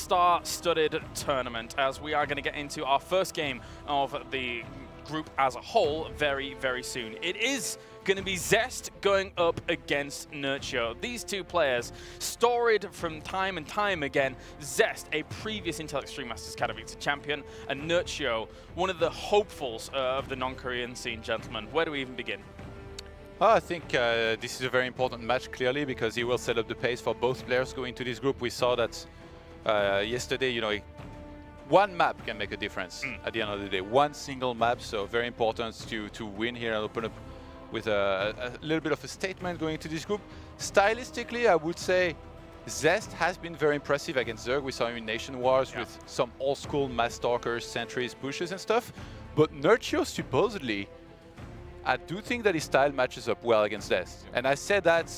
star-studded tournament, as we are going to get into our first game of the group as a whole very, very soon. It is going to be Zest going up against Nerchio. These two players, storied from time and time again. Zest, a previous Intel Extreme Masters Katowice champion, and Nerchio, one of the hopefuls of the non-Korean scene, gentlemen. Where do we even begin? I think this is a very important match, clearly, because he will set up the pace for both players going to this group. We saw that yesterday, you know, one map can make a difference at the end of the day. One single map, so very important to win here and open up with a little bit of a statement going into this group. Stylistically, I would say Zest has been very impressive against Zerg. We saw him in Nation Wars with some old-school Mass Stalkers, Sentries, pushes and stuff. But Nerchio, supposedly, I do think that his style matches up well against Zest. And I said that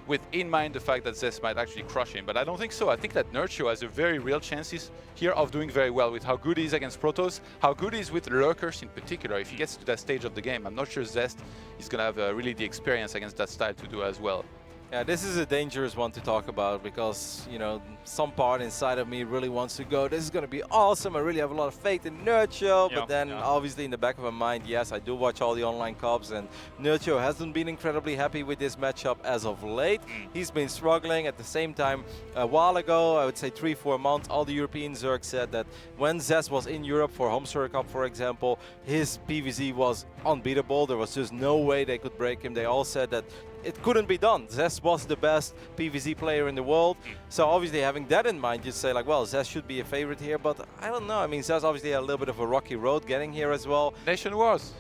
with in mind the fact that Zest might actually crush him, but I don't think so. I think that Nerchio has a very real chances here of doing very well with how good he is against Protoss, how good he is with Lurkers in particular. If he gets to that stage of the game, I'm not sure Zest is going to have really the experience against that style to do as well. Yeah, this is a dangerous one to talk about because, you know, some part inside of me really wants to go, this is going to be awesome, I really have a lot of faith in Nerchio, but then obviously in the back of my mind, yes, I do watch all the online comps, and Nerchio hasn't been incredibly happy with this matchup as of late. He's been struggling. At the same time, a while ago, I would say 3-4 months, all the European Zerg said that when Zest was in Europe for Home Zerg Cup, for example, his PvZ was unbeatable. There was just no way they could break him. They all said that it couldn't be done. Zest was the best PvZ player in the world. So obviously having that in mind, you say like, well, Zest should be a favorite here, but I don't know. I mean, Zest obviously had a little bit of a rocky road getting here as well. Nation Wars.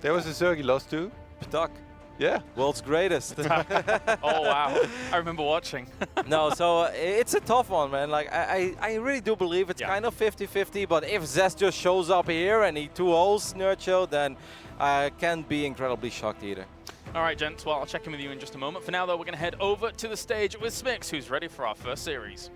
There was a Zerg he lost to. Ptak. Yeah. World's greatest. Oh, wow. I remember watching. No, so it's a tough one, man. Like, I really do believe it's kind of 50-50, but if Zest just shows up here and he 2-0s Nerchio, then I can't be incredibly shocked either. All right, gents, well, I'll check in with you in just a moment. For now, though, we're going to head over to the stage with Smix, who's ready for our first series.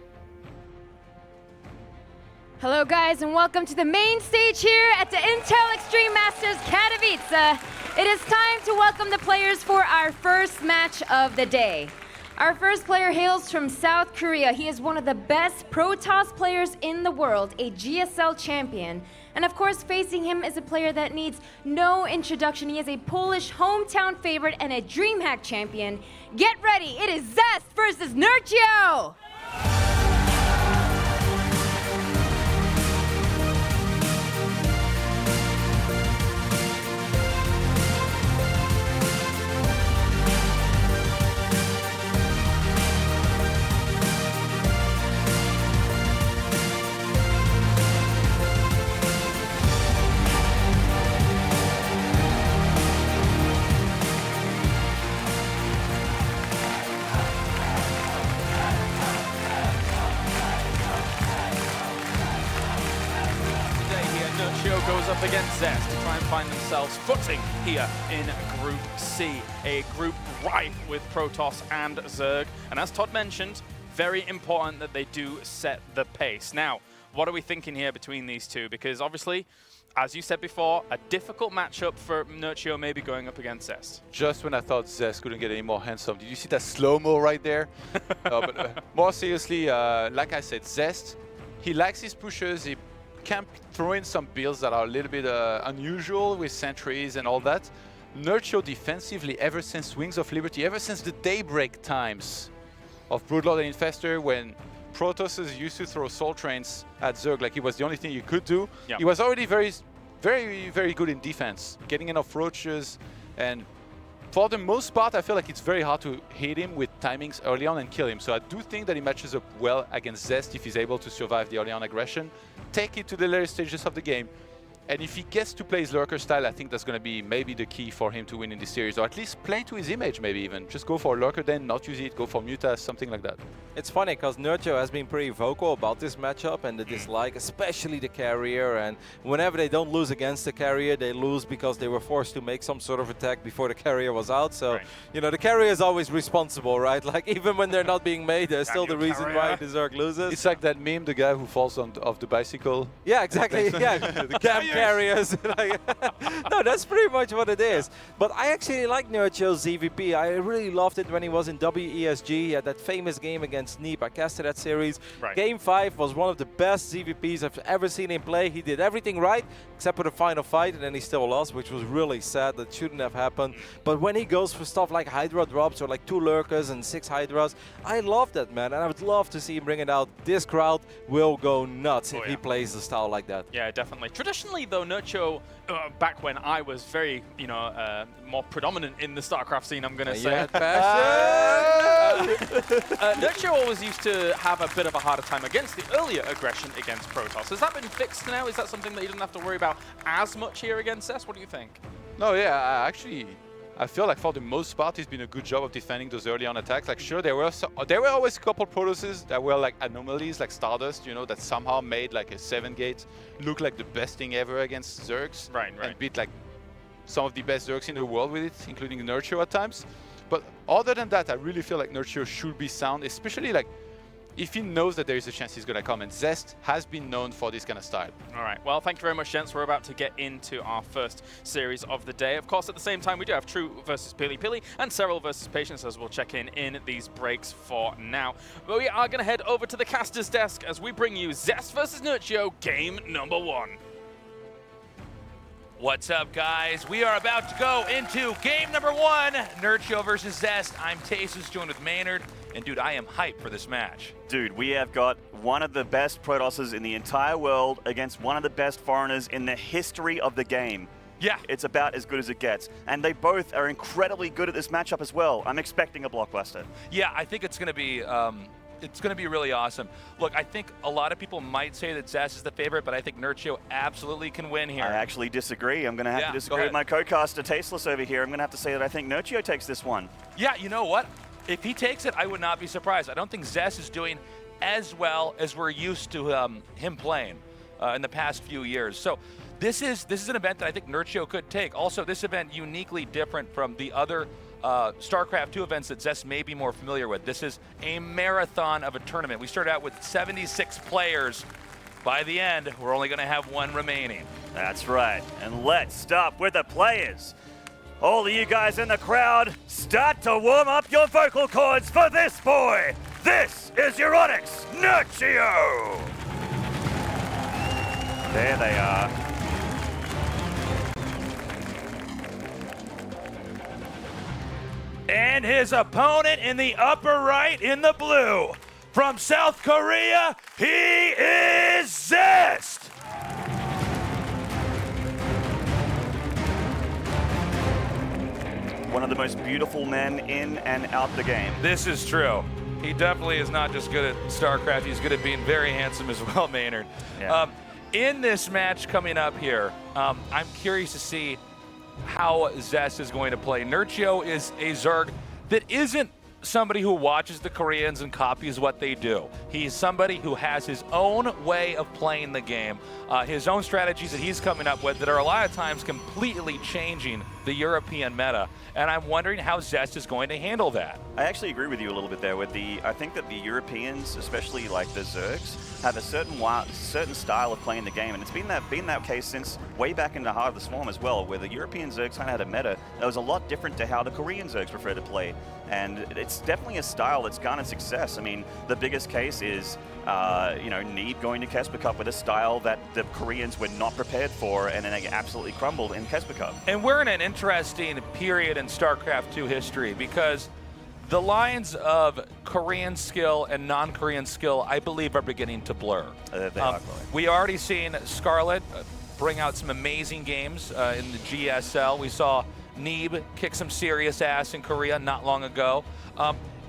Hello, guys, and welcome to the main stage here at the Intel Extreme Masters Katowice. It is time to welcome the players for our first match of the day. Our first player hails from South Korea. He is one of the best Protoss players in the world, a GSL champion. And of course, facing him is a player that needs no introduction. He is a Polish hometown favorite and a DreamHack champion. Get ready, it is Zest versus Nerchio! Goes up against Zest to try and find themselves footing here in Group C, a group rife with Protoss and Zerg. And as Todd mentioned, very important that they do set the pace. Now, what are we thinking here between these two? Because obviously, as you said before, a difficult matchup for Nerchio maybe going up against Zest. Just when I thought Zest couldn't get any more handsome, did you see that slow-mo right there? No, but more seriously, like I said, Zest, he likes his pushers, he can throw in some builds that are a little bit unusual with sentries and all that. Nerchio defensively, ever since Wings of Liberty, ever since the Daybreak times of Broodlord and Infestor, when Protoss used to throw Soul Trains at Zerg like it was the only thing you could do, he was already very, very good in defense, getting enough roaches, and for the most part, I feel like it's very hard to hit him with timings early on and kill him. So I do think that he matches up well against Zest if he's able to survive the early on aggression, take it to the later stages of the game. And if he gets to play his Lurker style, I think that's going to be maybe the key for him to win in this series, or at least play to his image maybe even. Just go for Lurker then, not use it, go for Mutas, something like that. It's funny because Nerchio has been pretty vocal about this matchup and the dislike, especially the carrier, and whenever they don't lose against the carrier, they lose because they were forced to make some sort of attack before the carrier was out. So, you know, the carrier is always responsible, right? Like, even when they're not being made, they're still the reason why the Zerg loses. It's like that meme, the guy who falls off the bicycle. Yeah, exactly. Yeah, the carriers. No, that's pretty much what it is. But I actually like Nerchio's ZVP. I really loved it when he was in WESG. He had that famous game against Neep. I casted that series. Right. Game 5 was one of the best ZVPs I've ever seen him play. He did everything right except for the final fight, and then he still lost, which was really sad. That shouldn't have happened. But when he goes for stuff like Hydra drops or like 2 Lurkers and 6 Hydras, I love that, man. And I would love to see him bring it out. This crowd will go nuts if he plays a style like that. Yeah, definitely. Traditionally, though, Nerchio, back when I was very, more predominant in the StarCraft scene, I'm going to say. Nerchio always used to have a bit of a harder time against the earlier aggression against Protoss. Has that been fixed now? Is that something that you don't have to worry about as much here against Zest? What do you think? No, yeah, I feel like for the most part, he's been a good job of defending those early on attacks. Like, sure, there were always a couple Protosses that were like anomalies, like Stardust, that somehow made like a 7-gate look like the best thing ever against Zergs. Right. And beat like some of the best Zergs in the world with it, including Nerchio at times. But other than that, I really feel like Nerchio should be sound, especially like if he knows that there is a chance he's going to come. And Zest has been known for this kind of style. All right. Well, thank you very much, gents. We're about to get into our first series of the day. Of course, at the same time, we do have True versus Pili Pili and Serral versus Patience, as we'll check in these breaks for now. But we are going to head over to the caster's desk as we bring you Zest versus Nerchio, game number 1. What's up, guys? We are about to go into game number 1, Nerchio versus Zest. I'm Tasus, joined with Maynard, and dude, I am hyped for this match. Dude, we have got one of the best Protosses in the entire world against one of the best foreigners in the history of the game. Yeah. It's about as good as it gets. And they both are incredibly good at this matchup as well. I'm expecting a blockbuster. Yeah, I think it's going to be... It's going to be really awesome. Look, I think a lot of people might say that Zest is the favorite, but I think Nerchio absolutely can win here. I actually disagree. I'm going to have to disagree with my co-caster, Tasteless, over here. I'm going to have to say that I think Nerchio takes this one. Yeah, you know what? If he takes it, I would not be surprised. I don't think Zest is doing as well as we're used to him playing in the past few years. So this is an event that I think Nerchio could take. Also, this event uniquely different from the other StarCraft II events that Zest may be more familiar with. This is a marathon of a tournament. We started out with 76 players. By the end, we're only going to have 1 remaining. That's right. And let's start with the players. All of you guys in the crowd, start to warm up your vocal cords for this boy. This is your Onyx, Nerchio. There they are. And his opponent in the upper right in the blue, from South Korea, he is Zest. One of the most beautiful men in and out the game. This is true. He definitely is not just good at StarCraft, he's good at being very handsome as well, Maynard. Yeah. In this match coming up here, I'm curious to see how Zest is going to play. Nerchio is a Zerg that isn't somebody who watches the Koreans and copies what they do. He's somebody who has his own way of playing the game, his own strategies that he's coming up with that are a lot of times completely changing the European meta. And I'm wondering how Zest is going to handle that. I actually agree with you a little bit there. I think that the Europeans, especially like the Zergs, have a certain style of playing the game, and it's been that case since way back in the Heart of the Swarm as well, where the European Zergs kind of had a meta that was a lot different to how the Korean Zergs prefer to play. And it's definitely a style that's garnered success. I mean, the biggest case is, Neeb going to Kesper Cup with a style that the Koreans were not prepared for, and then they absolutely crumbled in Kesper Cup. And we're in an interesting period in StarCraft II history because the lines of Korean skill and non-Korean skill, I believe, are beginning to blur. They are. We already seen Scarlet bring out some amazing games in the GSL. We saw Neeb kick some serious ass in Korea not long ago.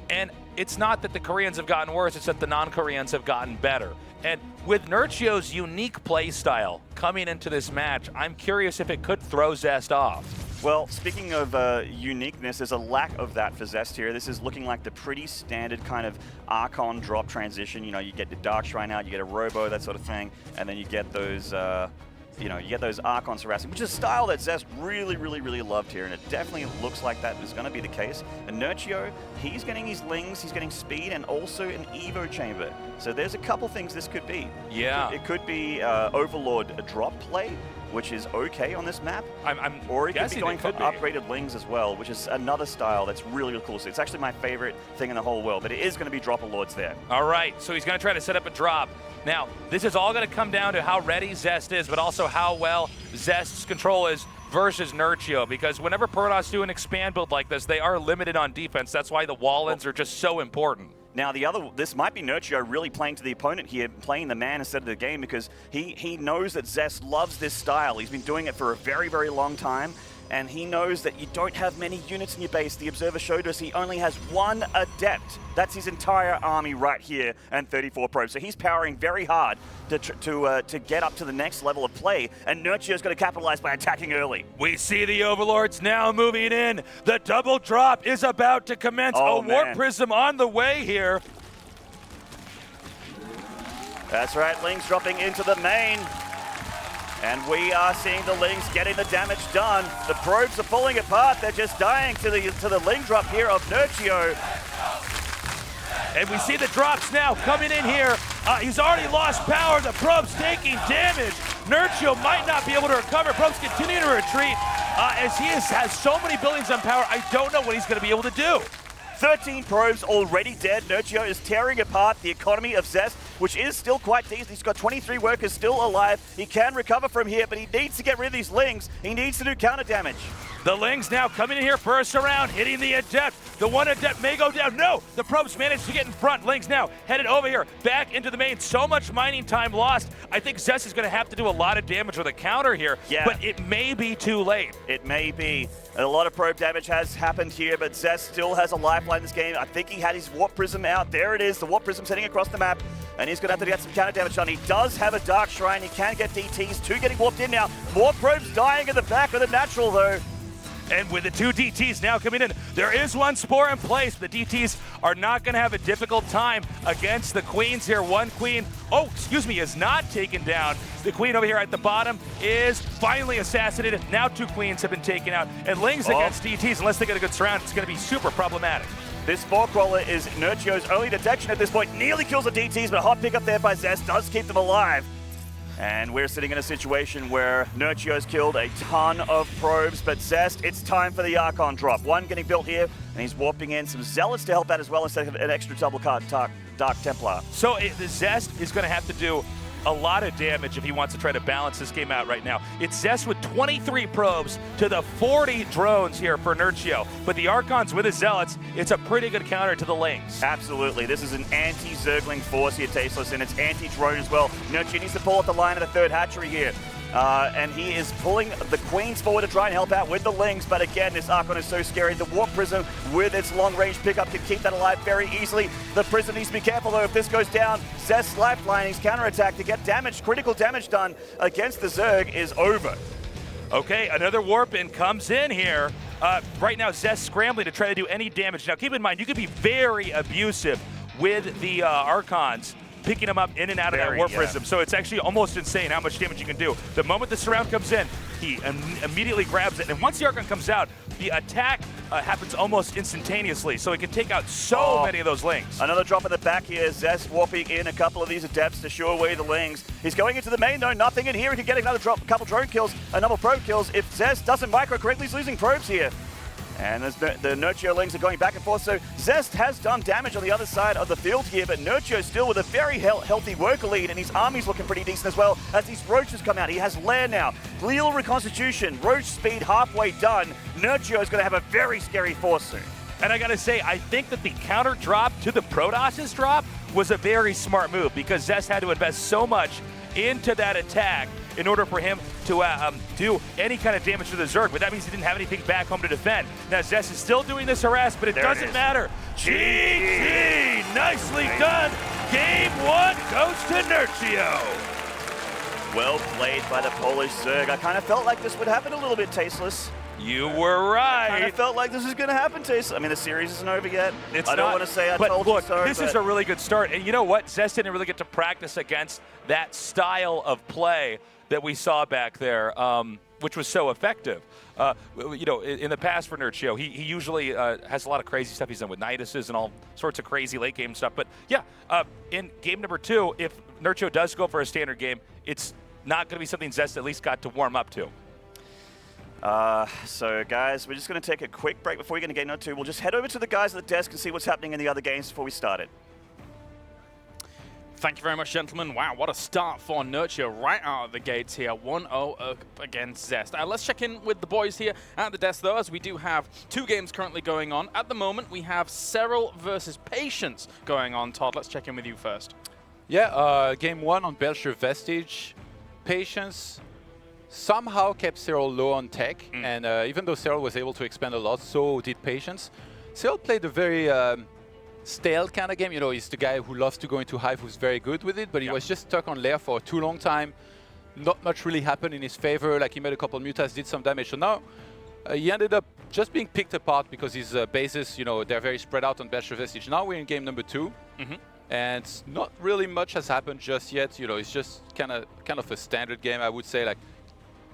And it's not that the Koreans have gotten worse, it's that the non-Koreans have gotten better. And with Nerchio's unique play style coming into this match, I'm curious if it could throw Zest off. Well, speaking of uniqueness, there's a lack of that for Zest here. This is looking like the pretty standard kind of Archon drop transition. You know, you get the Dark Shrine out, you get a Robo, that sort of thing, and then you get those you get those Archons harassing, which is a style that Zest really, really, really loved here, and it definitely looks like that is going to be the case. And Nerchio, he's getting his Lings, he's getting speed, and also an Evo Chamber. So there's a couple things this could be. Yeah. It could be Overlord drop play, which is okay on this map. I'm or he could be guessing going it for could be. upgraded Lings as well, which is another style that's really, really cool. So it's actually my favorite thing in the whole world, but it is going to be Drop of Lords there. All right, so he's going to try to set up a drop. Now, this is all going to come down to how ready Zest is, but also how well Zest's control is versus Nerchio, because whenever Protoss do an expand build like this, they are limited on defense. That's why the wall-ins are just so important. Now, this might be Nerchio really playing to the opponent here, playing the man instead of the game, because he knows that Zest loves this style. He's been doing it for a very, very long time, and he knows that you don't have many units in your base. The Observer showed us he only has 1 Adept. That's his entire army right here, and 34 probes. So he's powering very hard to get up to the next level of play, and Nerchio's going to capitalize by attacking early. We see the Overlords now moving in. The double drop is about to commence. Oh, a Warp Prism on the way here. That's right, Lings dropping into the main. And we are seeing the Lings getting the damage done. The probes are falling apart. They're just dying to the Ling drop here of Nerchio. And we see the drops now coming in here. He's already lost power. The probe's taking damage. Nerchio might not be able to recover. Probe's continuing to retreat. As he has so many buildings on power, I don't know what he's going to be able to do. 13 probes already dead. Nerchio is tearing apart the economy of Zest, which is still quite decent. He's got 23 workers still alive. He can recover from here, but he needs to get rid of these Lings. He needs to do counter damage. The Lings now coming in here first around, hitting the Adept. The 1 Adept may go down. No, the probes managed to get in front. Lings now headed over here, back into the main. So much mining time lost. I think Zest is going to have to do a lot of damage with a counter here, but it may be too late. It may be. A lot of probe damage has happened here, but Zest still has a lifeline in this game. I think he had his Warp Prism out. There it is, the Warp Prism heading across the map, and he's going to have to get some counter damage done. He does have a Dark Shrine. He can get DTs. 2 getting warped in now. More probes dying at the back of the natural, though. And with the 2 DTs now coming in, there is 1 Spore in place. The DTs are not going to have a difficult time against the Queens here. 1 Queen, is not taken down. The Queen over here at the bottom is finally assassinated. Now 2 Queens have been taken out. And Lings against DTs, unless they get a good surround, it's going to be super problematic. This Spore Crawler is Nerchio's only detection at this point. Nearly kills the DTs, but a hot pick up there by Zest does keep them alive. And we're sitting in a situation where Nerchio's killed a ton of probes, but Zest, it's time for the Archon drop. 1 getting built here, and he's warping in some Zealots to help out as well instead of an extra double card Dark Templar. So the Zest is going to have to do a lot of damage if he wants to try to balance this game out right now. It's Zest with 23 probes to the 40 drones here for Nerchio. But the Archons with the Zealots, it's a pretty good counter to the Lings. Absolutely. This is an anti-Zergling force here, Tasteless, and it's anti-drone as well. Nerchio needs to pull up the line of the 3rd hatchery here. And he is pulling the Queens forward to try and help out with the Lings, but again, this Archon is so scary. The Warp Prism with its long-range pickup can keep that alive very easily. The Prism needs to be careful, though. If this goes down, Zest's lifeline, his counterattack to get damage, critical damage done against the Zerg is over. Okay, another Warp-in comes in here. Right now, Zest scrambling to try to do any damage. Now, keep in mind, you can be very abusive with the Archons, picking them up in and out of that Warp Prism. So it's actually almost insane how much damage you can do. The moment the surround comes in, he immediately grabs it. And once the Archon comes out, the attack happens almost instantaneously. So he can take out so many of those Lings. Another drop in the back here. Zest warping in a couple of these Adepts to shoo away the Lings. He's going into the main, though. Nothing in here. He can get another drop, a couple drone kills, a couple probe kills. If Zest doesn't micro correctly, he's losing probes here. And the Nerchio Lings are going back and forth, so Zest has done damage on the other side of the field here, but Nerchio still with a very healthy worker lead, and his army's looking pretty decent as well as these Roaches come out. He has Lair now. Glial Reconstitution, Roach speed halfway done. Nerchio is going to have a very scary force soon. And I gotta say, I think that the counter drop to the Protoss's drop was a very smart move, because Zest had to invest so much into that attack in order for him to do any kind of damage to the Zerg, but that means he didn't have anything back home to defend. Now Zest is still doing this harass, but it doesn't matter. GG! Nicely done! Game 1 goes to Nerchio. Well played by the Polish Zerg. I kind of felt like this would happen a little bit, Tasteless. You were right. I felt like this was going to happen, Tasteless. I mean, the series isn't over yet. I don't want to say I told you so. This is a really good start. And you know what? Zest didn't really get to practice against that style of play that we saw back there, which was so effective. You know, in the past for Nerchio, he usually has a lot of crazy stuff he's done with Niduses and all sorts of crazy late game stuff. But yeah, in game number 2, if Nerchio does go for a standard game, it's not going to be something Zest at least got to warm up to. So guys, we're just going to take a quick break before we get into game number 2. We'll just head over to the guys at the desk and see what's happening in the other games before we start it. Thank you very much, gentlemen. Wow, what a start for Nerchio right out of the gates here. 1-0 up against Zest. Let's check in with the boys here at the desk, though, as we do have 2 games currently going on. At the moment, we have Cyril versus Patience going on. Todd, let's check in with you first. Yeah, game 1 on Belcher Vestige. Patience somehow kept Cyril low on tech, and even though Cyril was able to expand a lot, so did Patience. Cyril played a very stale kind of game. You know, he's the guy who loves to go into Hive, who's very good with it, but he was just stuck on lair for too long time. Not much really happened in his favor. Like, he made a couple of mutas, did some damage. So now he ended up just being picked apart because his bases, you know, they're very spread out on Belcher Vestige. Now we're in game number 2. And not really much has happened just yet. You know, it's just kind of a standard game, I would say. Like,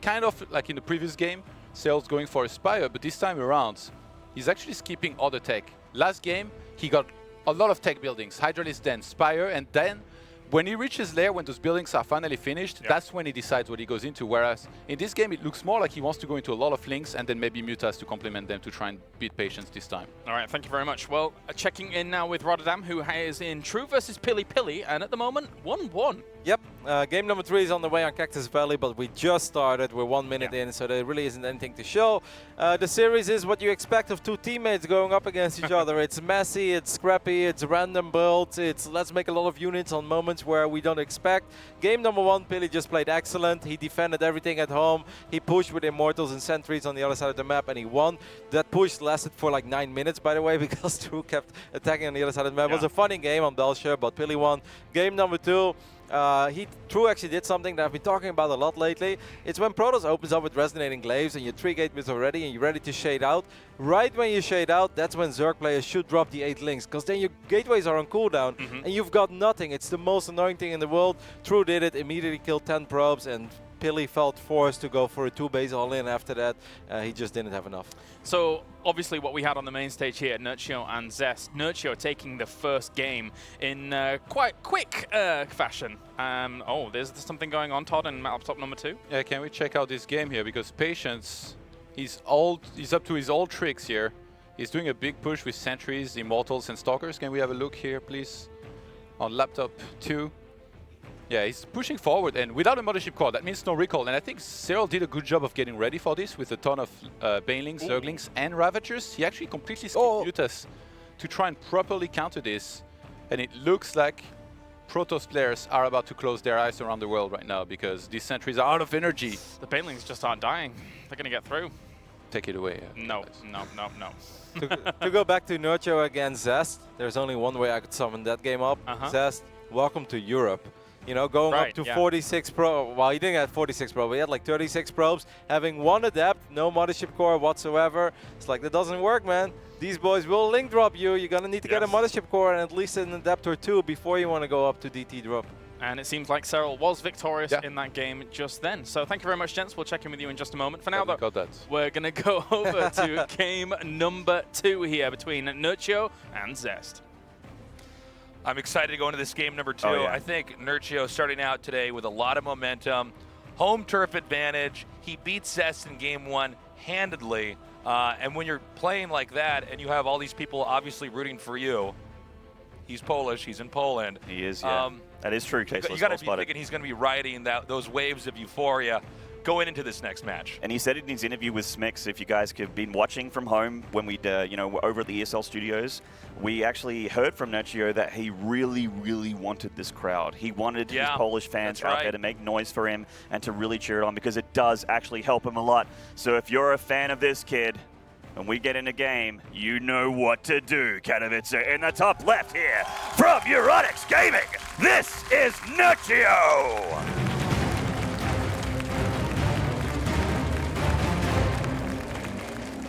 kind of like in the previous game, Cyril's going for a Spire, but this time around, he's actually skipping other tech. Last game, he got a lot of tech buildings, Hydralisk, then Spire, and then when he reaches lair, when those buildings are finally finished, that's when he decides what he goes into. Whereas in this game, it looks more like he wants to go into a lot of links and then maybe mutas to complement them to try and beat Patience this time. All right, thank you very much. Well, checking in now with Rotterdam, who is in True versus Pili Pili, and at the moment, 1-1. Yep, game number 3 is on the way on Cactus Valley, but we just started. We're 1 minute in, so there really isn't anything to show. The series is what you expect of 2 teammates going up against each other. It's messy, it's scrappy, it's random builds, it's let's make a lot of units on moments where we don't expect. Game number 1, Pili just played excellent. He defended everything at home. He pushed with Immortals and Sentries on the other side of the map, and he won. That push lasted for like 9 minutes, by the way, because True kept attacking on the other side of the map. It was a funny game on Belcher, but Pili won. Game number 2. True actually did something that I've been talking about a lot lately. It's when Protoss opens up with Resonating Glaives and your 3 gateways are ready and you're ready to shade out. Right when you shade out, that's when Zerg players should drop the 8 links, because then your gateways are on cooldown and you've got nothing. It's the most annoying thing in the world. True did it, immediately killed 10 probes, and Pili felt forced to go for a 2-base all-in after that. He just didn't have enough. So obviously what we had on the main stage here, Nerchio and Zest. Nerchio taking the first game in quite quick fashion. Oh, there's something going on, Todd, in map top number 2. Yeah, can we check out this game here? Because Patience, he's up to his old tricks here. He's doing a big push with Sentries, Immortals, and Stalkers. Can we have a look here, please? On laptop 2. Yeah, he's pushing forward, and without a Mothership Core, that means no recall. And I think Cyril did a good job of getting ready for this with a ton of Banelings, Zerglings, and Ravagers. He actually completely skipped mutas to try and properly counter this. And it looks like Protoss players are about to close their eyes around the world right now, because these Sentries are out of energy. The Banelings just aren't dying. They're going to get through. Take it away. No. To go back to Nerchio against Zest, there's only one way I could summon that game up. Zest, welcome to Europe. You know, going up to 46 probe. Well, he didn't have 46 probe, but he had like 36 probes. Having 1 adept, no Mothership Core whatsoever. It's like, that doesn't work, man. These boys will link drop you. You're going to need to get a Mothership Core and at least an adept or 2 before you want to go up to DT drop. And it seems like Cyril was victorious in that game just then. So thank you very much, gents. We'll check in with you in just a moment. For now, though, we're going to go over to game number 2 here between Nerchio and Zest. I'm excited to go into this game number 2. I think Nerchio starting out today with a lot of momentum, home turf advantage. He beat Zest in game 1 handedly. And when you're playing like that and you have all these people obviously rooting for you, he's Polish, he's in Poland. He is, yeah. That is true, Case. You got to be thinking he's going to be riding those waves of euphoria going into this next match. And he said in his interview with Smix, if you guys have been watching from home when we, were over at the ESL studios, we actually heard from Nerchio that he really, really wanted this crowd. He wanted his Polish fans out there to make noise for him and to really cheer it on, because it does actually help him a lot. So if you're a fan of this kid, when we get in a game, you know what to do. Katowice in the top left here from Euronics Gaming. This is Nerchio.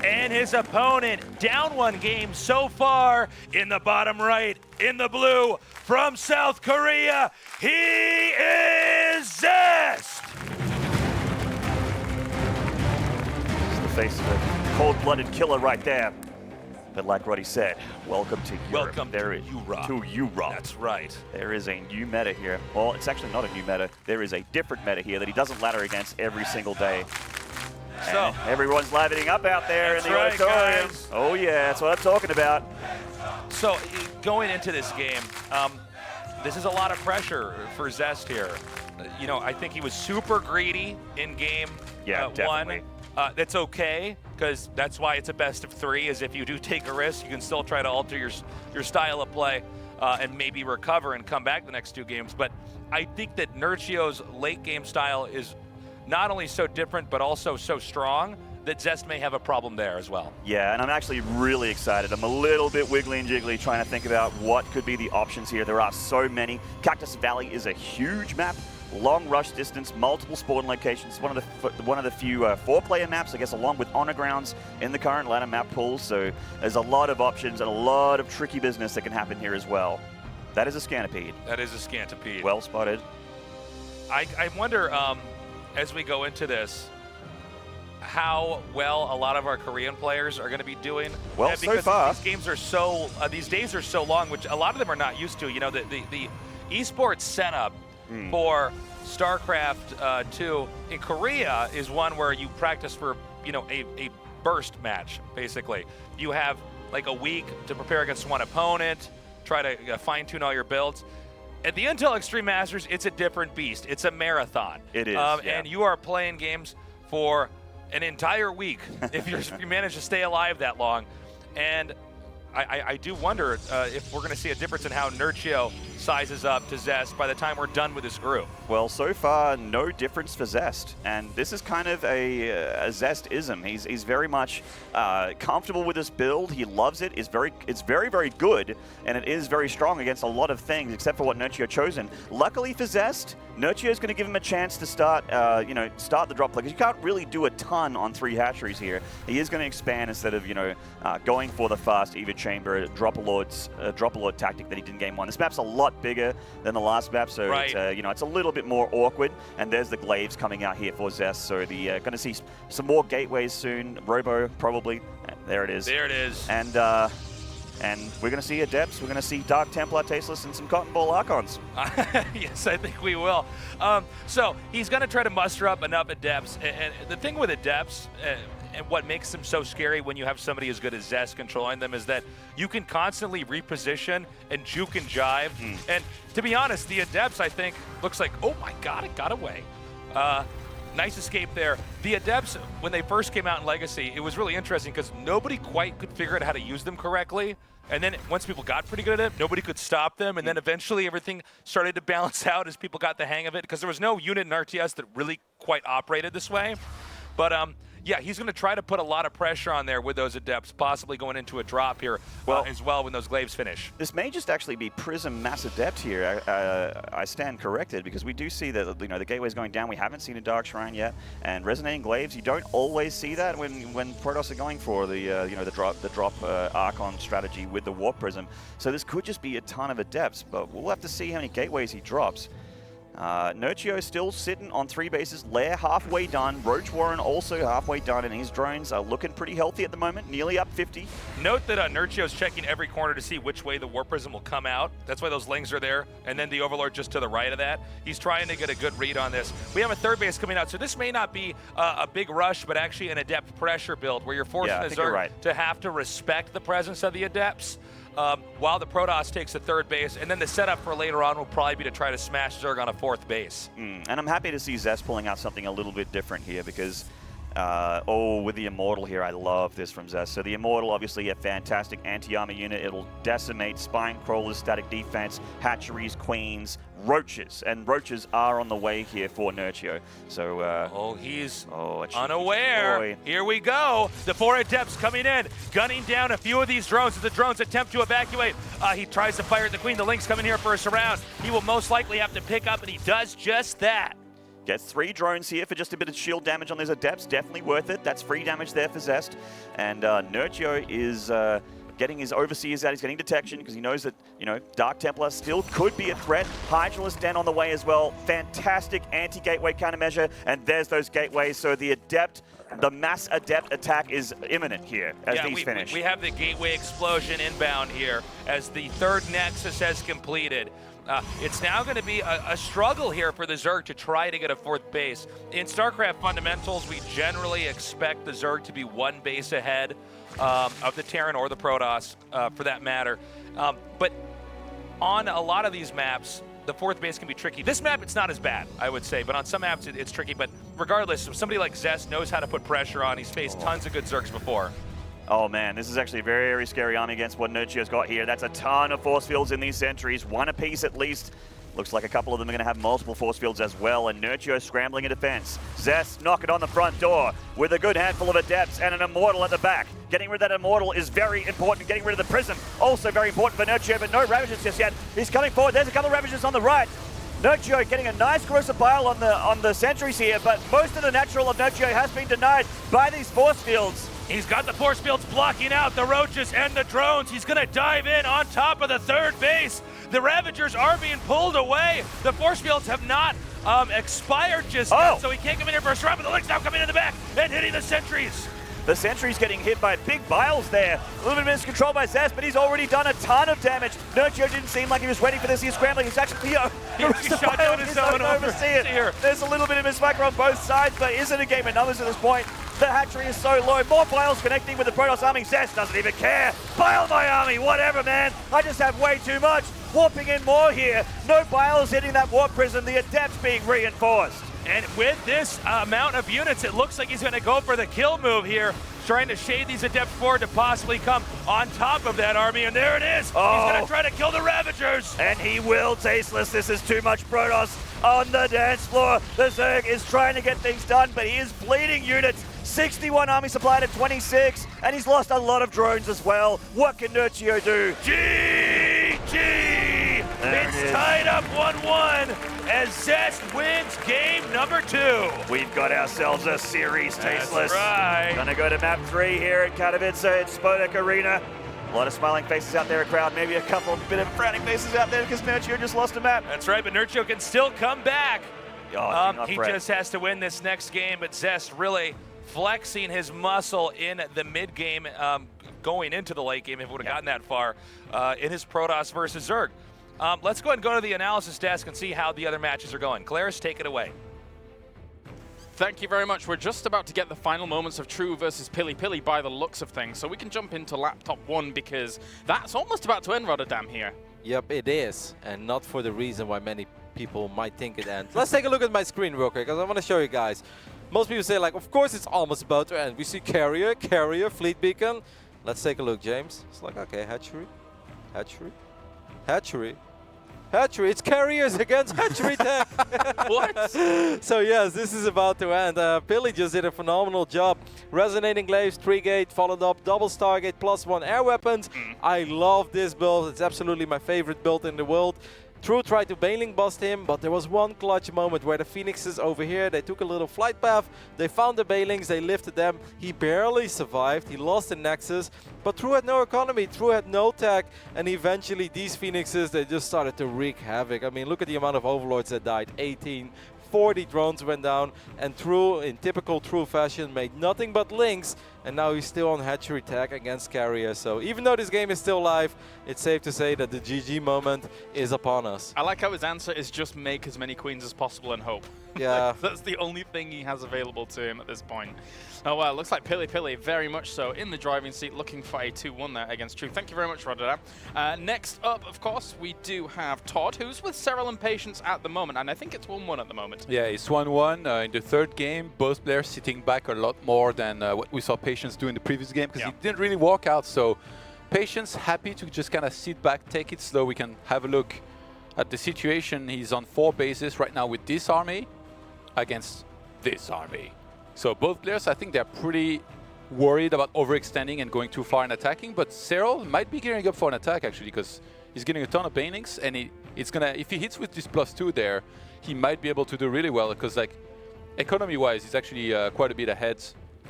And his opponent down 1 game so far in the bottom right, in the blue, from South Korea, he is Zest! It's the face of a cold-blooded killer right there. But like Roddy said, welcome to Europe. Welcome to Europe. That's right. There is a new meta here. Well, it's actually not a new meta. There is a different meta here that he doesn't ladder against every single day. So and everyone's livening up out there in the auditorium. Guys. Oh yeah, that's what I'm talking about. So going into this game, this is a lot of pressure for Zest here. You know, I think he was super greedy in game definitely. 1. That's okay, because that's why it's a best of 3, is if you do take a risk, you can still try to alter your style of play and maybe recover and come back the next 2 games. But I think that Nerchio's late game style is not only so different, but also so strong that Zest may have a problem there as well. Yeah, and I'm actually really excited. I'm a little bit wiggly and jiggly trying to think about what could be the options here. There are so many. Cactus Valley is a huge map. Long rush distance, multiple spawn locations. One of the few 4-player maps, I guess, along with honor grounds in the current ladder map pool. So there's a lot of options and a lot of tricky business that can happen here as well. That is a Scantipede. That is a Scantipede. Well spotted. I wonder, as we go into this, how well a lot of our Korean players are going to be doing. Well, because so far. these games are so, these days are so long, which a lot of them are not used to. You know, the esports setup for StarCraft II in Korea is one where you practice for, you know, a burst match, basically. You have like a week to prepare against one opponent, try to fine-tune all your builds. At the Intel Extreme Masters, it's a different beast. It's a marathon. It is, And you are playing games for an entire week if you manage to stay alive that long. And I do wonder if we're going to see a difference in how Nerchio sizes up to Zest by the time we're done with this group. Well, so far, no difference for Zest. And this is kind of a Zest-ism. He's very much comfortable with this build. He loves it. It's very, very good. And it is very strong against a lot of things, except for what Nerchio chosen. Luckily for Zest, Nerchio is going to give him a chance to start the drop play, because you can't really do a ton on 3 hatcheries here. He is going to expand instead of, going for the fast Eva Chamber drop a lord tactic that he did in game 1. This map's a lot bigger than the last map, so it's a little bit more awkward. And there's the glaives coming out here for Zest, so the going to see some more gateways soon. Robo probably. There it is. There it is. And we're going to see Adepts, we're going to see Dark Templar, Tasteless, and some Cotton Ball Archons. Yes, I think we will. So he's going to try to muster up enough Adepts. And the thing with Adepts, and what makes them so scary when you have somebody as good as Zest controlling them, is that you can constantly reposition and juke and jive. And to be honest, the Adepts, I think, looks like, oh my god, it got away. Nice escape there. The Adepts, when they first came out in Legacy, it was really interesting because nobody quite could figure out how to use them correctly. And then once people got pretty good at it, nobody could stop them. And then eventually everything started to balance out as people got the hang of it, because there was no unit in RTS that really quite operated this way. But yeah, he's going to try to put a lot of pressure on there with those Adepts, possibly going into a drop here as well when those glaives finish. This may just actually be Prism Mass Adept here. I stand corrected, because we do see that the gateway's going down. We haven't seen a Dark Shrine yet, and Resonating Glaives, you don't always see that when Protoss are going for the drop Archon strategy with the Warp Prism. So this could just be a ton of Adepts, but we'll have to see how many gateways he drops. Nerchio still sitting on 3 bases. Lair halfway done. Roach Warren also halfway done, and his drones are looking pretty healthy at the moment, nearly up 50. Note that Nerchio's checking every corner to see which way the Warp Prism will come out. That's why those lings are there, and then the Overlord just to the right of that. He's trying to get a good read on this. We have a 3rd base coming out, so this may not be a big rush, but actually an Adept pressure build where you're forcing the Zerg to have to respect the presence of the Adepts. While the Protoss takes the 3rd base, and then the setup for later on will probably be to try to smash Zerg on a 4th base. And I'm happy to see Zest pulling out something a little bit different here, because with the Immortal here, I love this from Zest. So the Immortal, obviously a fantastic anti-armor unit. It'll decimate Spine Crawlers, Static Defense, Hatcheries, Queens, Roaches. And Roaches are on the way here for Nerchio. So, he's unaware. Here we go. The 4 Adepts coming in, gunning down a few of these drones as the drones attempt to evacuate. He tries to fire at the Queen. The Link's coming here for a surround. He will most likely have to pick up, and he does just that. Gets 3 drones here for just a bit of shield damage on those Adepts. Definitely worth it. That's free damage there for Zest. And Nerchio is getting his overseers out. He's getting detection because he knows that, you know, Dark Templar still could be a threat. Hydralisk Den on the way as well. Fantastic anti-gateway countermeasure, and there's those gateways. So the Adept, the mass Adept attack is imminent here as these finish. We have the gateway explosion inbound here as the third Nexus has completed. It's now going to be a struggle here for the Zerg to try to get a fourth base. In StarCraft fundamentals, we generally expect the Zerg to be one base ahead of the Terran or the Protoss, for that matter. But on a lot of these maps, the fourth base can be tricky. This map, it's not as bad, I would say, but on some maps, it's tricky. But regardless, somebody like Zest knows how to put pressure on. He's faced tons of good Zergs before. Oh man, this is actually a very, very scary army against what Nerchio's got here. That's a ton of force fields in these sentries, one apiece at least. Looks like a couple of them are going to have multiple force fields as well, and Nerchio scrambling in defense. Zest knocking on the front door with a good handful of Adepts and an Immortal at the back. Getting rid of that Immortal is very important. Getting rid of the Prism, also very important for Nerchio, but no Ravagers just yet. He's coming forward. There's a couple of Ravagers on the right. Nerchio getting a nice corrosive pile on the sentries here, but most of the natural of Nerchio has been denied by these force fields. He's got the force fields blocking out the Roaches and the drones. He's going to dive in on top of the third base. The Ravagers are being pulled away. The force fields have not expired just yet, so he can't come in here for a strike, but the Link's now coming in the back and hitting the sentries. The sentry's getting hit by big biles there. A little bit of miscontrol by Zest, but he's already done a ton of damage. Nerchio didn't seem like he was ready for this. He's scrambling. He's actually he shot down his own overseer. There's a little bit of misfire on both sides, but is it a game of numbers at this point? The hatchery is so low. More biles connecting with the Protoss army. Zest doesn't even care. Bile my army, whatever, man. I just have way too much. Warping in more here. No biles hitting that warp prism. The Adepts being reinforced. And with this amount of units, it looks like he's going to go for the kill move here, trying to shade these Adepts forward to possibly come on top of that army. And there it is. He's going to try to kill the Ravagers. And he will, Tasteless. This is too much Protoss on the dance floor. The Zerg is trying to get things done, but he is bleeding units. 61 army supply to 26, and he's lost a lot of drones as well. What can Nerchio do? GG! It's tied up 1-1 as Zest wins game number 2. We've got ourselves a series, Tasteless. That's right. Gonna go to map 3 here at Katowice at Spodek Arena. A lot of smiling faces out there, a crowd, maybe a couple bit of frowning faces out there because Nerchio just lost a map. That's right, but Nerchio can still come back. He fret. just has to win this next game, but Zest really flexing his muscle in the mid game, going into the late game if it would have gotten that far in his Protoss versus Zerg. Let's go ahead and go to the analysis desk and see how the other matches are going. Claris, take it away. Thank you very much. We're just about to get the final moments of True versus Pili Pili by the looks of things, so we can jump into laptop 1 because that's almost about to end Rotterdam here. Yep, it is, and not for the reason why many people might think it ends. Let's take a look at my screen real quick, because I want to show you guys. Most people say, like, of course it's almost about to end. We see carrier, fleet beacon. Let's take a look, James. It's like, okay, hatchery. It's carriers against hatchery tech. What? So yes, this is about to end. Pili just did a phenomenal job. Resonating Glaives, 3-gate, followed up, double Stargate, +1 air weapons. I love this build. It's absolutely my favorite build in the world. True tried to Baneling bust him, but there was one clutch moment where the Phoenixes over here, they took a little flight path, they found the Banelings, they lifted them. He barely survived, he lost the Nexus, but True had no economy, True had no tech, and eventually these Phoenixes, they just started to wreak havoc. I mean, look at the amount of Overlords that died, 18. 40 drones went down, and True, in typical True fashion, made nothing but links, and now he's still on hatchery tech against carrier. So even though this game is still live, it's safe to say that the GG moment is upon us. I like how his answer is just make as many queens as possible and hope. Yeah. Like, that's the only thing he has available to him at this point. Oh, well, looks like Pili Pili very much so in the driving seat, looking for a 2-1 there against True. Thank you very much, Rotterdam. Next up, of course, we do have Todd, who's with Cyril and Patience at the moment, and I think it's 1-1 at the moment. Yeah, it's 1-1 in the third game. Both players sitting back a lot more than what we saw Patience do in the previous game, because he didn't really walk out. So Patience happy to just kind of sit back, take it slow. We can have a look at the situation. He's on 4 bases right now with this army against this army. So both players, I think they're pretty worried about overextending and going too far in attacking, but Cyril might be gearing up for an attack actually, because he's getting a ton of Banelings, and it's gonna, if he hits with this +2 there, he might be able to do really well, because like economy-wise, he's actually quite a bit ahead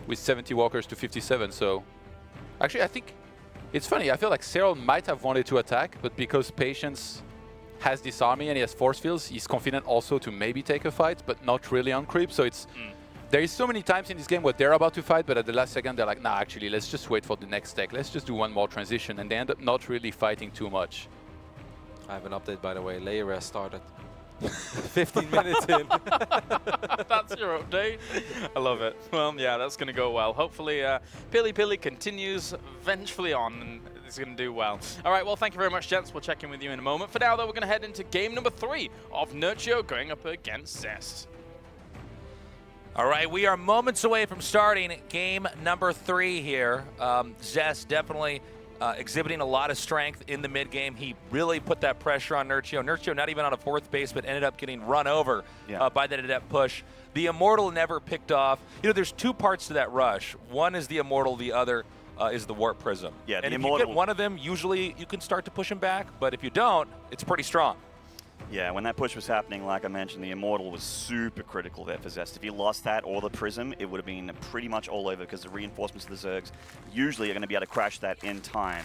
with 70 walkers to 57. So actually, I think It's funny, I feel like Cyril might have wanted to attack, but because Patience has this army and he has force fields, he's confident also to maybe take a fight, but not really on creep. So it's there is so many times in this game where they're about to fight, but at the last second they're like, nah, actually, let's just wait for the next tech. Let's just do one more transition, and they end up not really fighting too much. I have an update, by the way. Layer rest started. 15 minutes in. That's your update. I love it. Well, yeah, that's going to go well. Hopefully, Pili continues vengefully on and is going to do well. All right, well, thank you very much, gents. We'll check in with you in a moment. For now, though, we're going to head into game number 3 of Nerchio going up against Zest. All right, we are moments away from starting game number 3 here. Zest definitely exhibiting a lot of strength in the mid game. He really put that pressure on Nerchio. Nerchio not even on a 4th base, but ended up getting run over by that adept push. The Immortal never picked off. You know, there's 2 parts to that rush. One is the Immortal, the other is the Warp Prism. Yeah, and the if Immortal, you get one of them, usually you can start to push him back, but if you don't, it's pretty strong. Yeah, when that push was happening, like I mentioned, the Immortal was super critical there for Zest. If he lost that or the Prism, it would have been pretty much all over because the reinforcements of the Zergs usually are going to be able to crash that in time.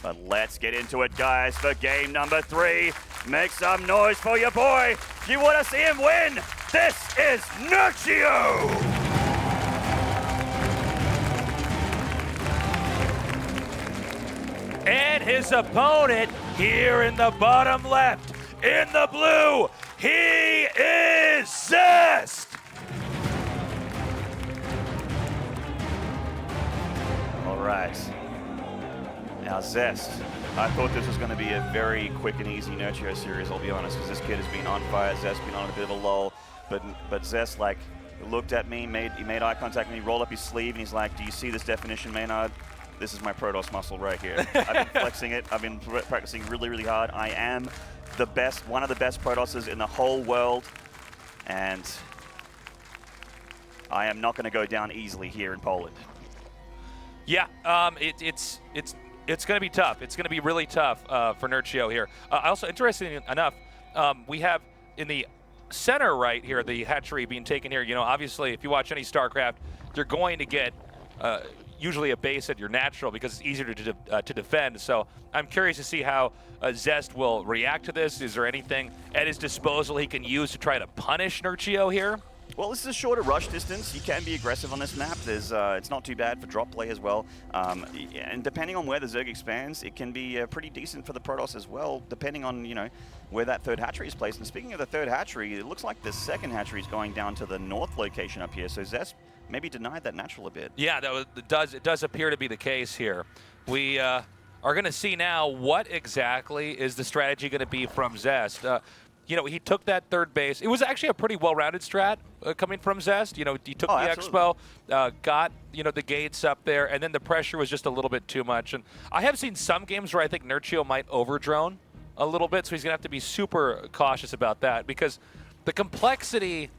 But let's get into it, guys, for game number 3. Make some noise for your boy. You want to see him win? This is Nerchio! And his opponent here in the bottom left, in the blue, he is Zest! All right. Now Zest, I thought this was going to be a very quick and easy Nerchio series, I'll be honest, because this kid has been on fire. Zest's been on a bit of a lull, but Zest, like, looked at me, he made eye contact with me, rolled up his sleeve, and he's like, do you see this definition, Maynard? This is my Protoss muscle right here. I've been flexing it. I've been practicing really, really hard. I am the best, one of the best Protosses in the whole world, and I am not going to go down easily here in Poland. Yeah, it's going to be tough. It's going to be really tough for Nerchio here. Also, interestingly enough, we have in the center right here, the hatchery being taken here. You know, obviously, if you watch any StarCraft, you're going to get usually a base at your natural because it's easier to defend. So I'm curious to see how Zest will react to this. Is there anything at his disposal he can use to try to punish Nerchio here? Well, this is a shorter rush distance. You can be aggressive on this map. It's not too bad for drop play as well. And depending on where the Zerg expands, it can be pretty decent for the Protoss as well, depending on, you know, where that 3rd hatchery is placed. And speaking of the 3rd hatchery, it looks like the 2nd hatchery is going down to the north location up here. So Zest maybe denied that natural a bit. Yeah, it does appear to be the case here. We are going to see now what exactly is the strategy going to be from Zest. You know, he took that 3rd base. It was actually a pretty well-rounded strat coming from Zest. You know, he took the absolutely. Expo, got, you know, the gates up there, and then the pressure was just a little bit too much. And I have seen some games where I think Nerchio might over-drone a little bit, so he's going to have to be super cautious about that because the complexity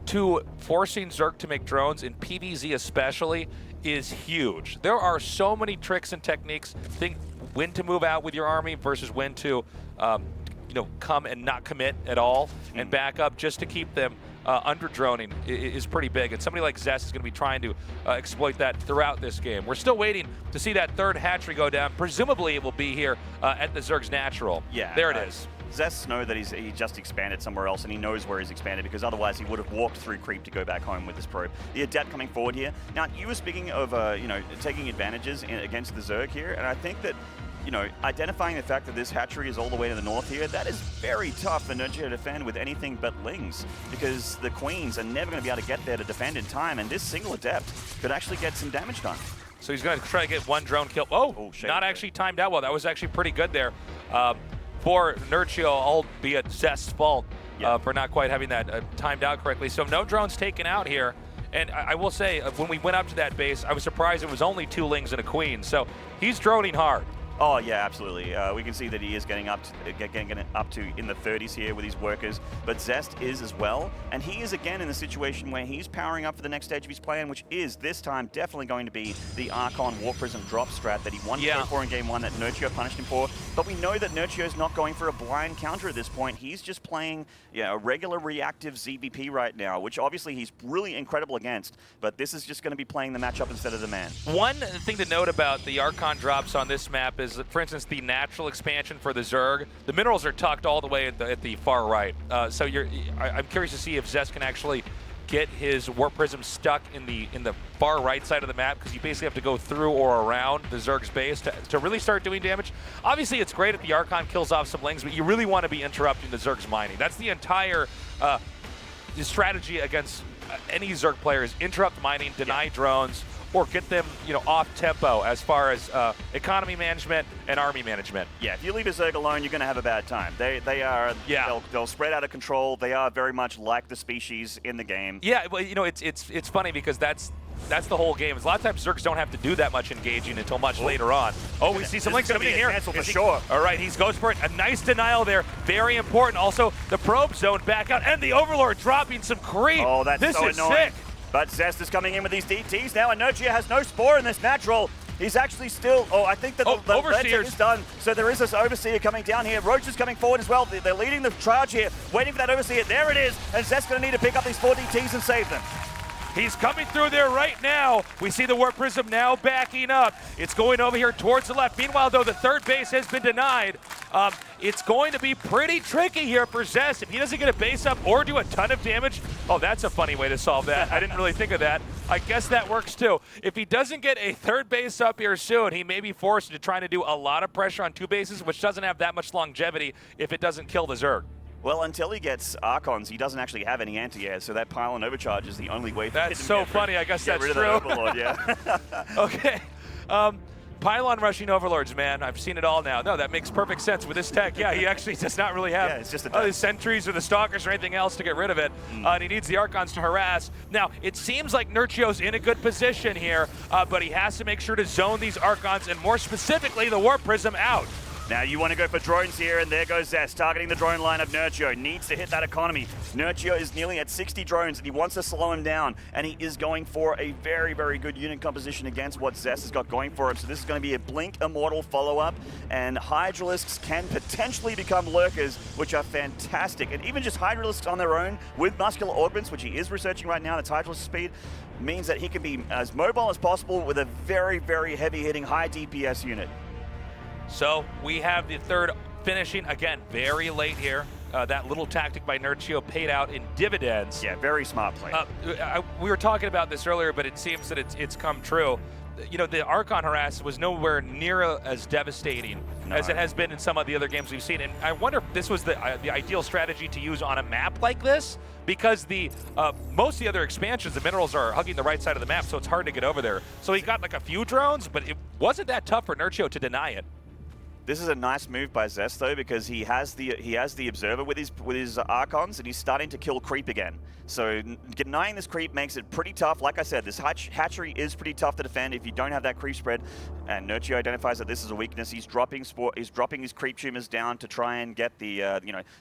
to forcing Zerg to make drones, in PvZ especially, is huge. There are so many tricks and techniques. Think when to move out with your army versus when to you know, come and not commit at all and back up just to keep them under droning is pretty big. And somebody like Zest is going to be trying to exploit that throughout this game. We're still waiting to see that 3rd hatchery go down. Presumably it will be here at the Zerg's natural. Yeah, there it is. Zests know that he just expanded somewhere else, and he knows where he's expanded because otherwise he would have walked through creep to go back home with this probe. The Adept coming forward here. Now, you were speaking of, you know, taking advantages against the Zerg here, and I think that, you know, identifying the fact that this hatchery is all the way to the north here, that is very tough for Nerchio to defend with anything but Lings, because the Queens are never going to be able to get there to defend in time, and this single Adept could actually get some damage done. So he's going to try to get one drone kill. Oh, not actually timed out well. That was actually pretty good there for Nerchio, albeit Zest's fault for not quite having that timed out correctly. So no drones taken out here. And I will say, when we went up to that base, I was surprised it was only 2 Lings and a Queen. So he's droning hard. Oh yeah, absolutely. We can see that he is getting up to in the 30s here with his workers, but Zest is as well, and he is again in the situation where he's powering up for the next stage of his plan, which is this time definitely going to be the Archon Warp Prism drop strat that he wanted to go for in Game 1 that Nerchio punished him for. But we know that Nerchio is not going for a blind counter at this point. He's just playing a regular reactive ZVP right now, which obviously he's really incredible against, but this is just going to be playing the matchup instead of the man. One thing to note about the Archon drops on this map is that, for instance, the natural expansion for the Zerg, the minerals are tucked all the way at the far right. So I'm curious to see if Zest can actually get his Warp Prism stuck in the far right side of the map, because you basically have to go through or around the Zerg's base to really start doing damage. Obviously, it's great if the Archon kills off some lings, but you really want to be interrupting the Zerg's mining. That's the entire strategy against any Zerg player, is interrupt mining, deny drones, or get them, off tempo as far as economy management and army management. Yeah, if you leave a Zerg alone, you're going to have a bad time. They are, they'll spread out of control. They are very much like the species in the game. Yeah, well, it's funny because that's the whole game. A lot of times Zergs don't have to do that much engaging until much later on. Oh, we see some links coming in here. For sure. All right, he goes for it. A nice denial there. Very important. Also, the probe zone back out, and the Overlord dropping some creep. Oh, that's so annoying. This is sick. But Zest is coming in with these DTs now, and Nerchio has no Spore in this natural. He's actually still, I think that the Overseer is done. So there is this Overseer coming down here. Roach is coming forward as well. They're leading the charge here, waiting for that Overseer. There it is, and Zest's going to need to pick up these 4 DTs and save them. He's coming through there right now. We see the Warp Prism now backing up. It's going over here towards the left. Meanwhile, though, the third base has been denied. It's going to be pretty tricky here for Zest. If he doesn't get a base up or do a ton of damage, that's a funny way to solve that. I didn't really think of that. I guess that works too. If he doesn't get a third base up here soon, he may be forced to try to do a lot of pressure on 2 bases, which doesn't have that much longevity if it doesn't kill the Zerg. Well, until he gets Archons, he doesn't actually have any anti-air, so that pylon overcharge is the only way for him to That's so funny. I guess that's true. Get rid of that Overlord, yeah. Okay. Pylon rushing Overlords, man. I've seen it all now. No, that makes perfect sense with this tech. Yeah, he actually does not really have it's just the sentries or the stalkers or anything else to get rid of it. And he needs the Archons to harass. Now, it seems like Nerchio's in a good position here, but he has to make sure to zone these Archons, and more specifically, the Warp Prism out. Now you want to go for drones here, and there goes Zest, targeting the drone line of Nerchio. Needs to hit that economy. Nerchio is nearly at 60 drones, and he wants to slow him down, and he is going for a very, very good unit composition against what Zest has got going for him. So this is going to be a Blink Immortal follow-up, and Hydralisks can potentially become Lurkers, which are fantastic. And even just Hydralisks on their own, with Muscular Augments, which he is researching right now, its Hydralisk speed, means that he can be as mobile as possible with a very, very heavy-hitting, high DPS unit. So we have the third finishing, again, very late here. That little tactic by Nerchio paid out in dividends. Yeah, very smart play. We were talking about this earlier, but it seems that it's come true. The Archon harass was nowhere near as devastating as it has been in some of the other games we've seen. And I wonder if this was the ideal strategy to use on a map like this, because most of the other expansions, the minerals are hugging the right side of the map, so it's hard to get over there. So he got like a few drones, but it wasn't that tough for Nerchio to deny it. This is a nice move by Zest, though, because he has the Observer with his Archons, and he's starting to kill creep again. So denying this creep makes it pretty tough. Like I said, this hatchery is pretty tough to defend if you don't have that creep spread. And Nerchio identifies that this is a weakness. He's dropping his creep tumors down to try and get the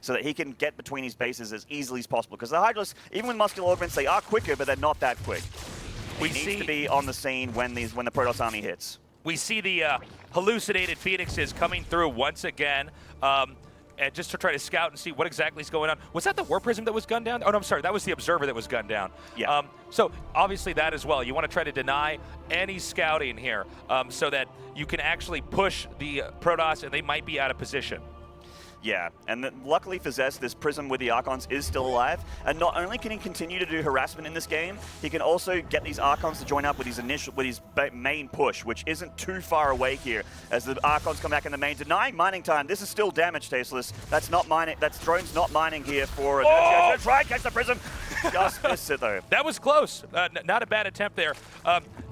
so that he can get between his bases as easily as possible. Because the Hydralisks, even with Muscular Augments, they are quicker, but they're not that quick. He needs to be on the scene when the Protoss army hits. We see the hallucinated Phoenixes coming through once again, and just to try to scout and see what exactly is going on. Was that the Warp Prism that was gunned down? Oh, no, I'm sorry. That was the Observer that was gunned down. Yeah. So obviously that as well. You want to try to deny any scouting here so that you can actually push the Protoss, and they might be out of position. Yeah, and luckily for Zest, this Prism with the Archons is still alive, and not only can he continue to do harassment in this game, he can also get these Archons to join up with his main push, which isn't too far away here, as the Archons come back in the main, denying mining time. This is still damage, Tasteless. That's not mining. That's drones not mining here for. Oh! Try catch the Prism. Just missed it though. That was close. Not a bad attempt there.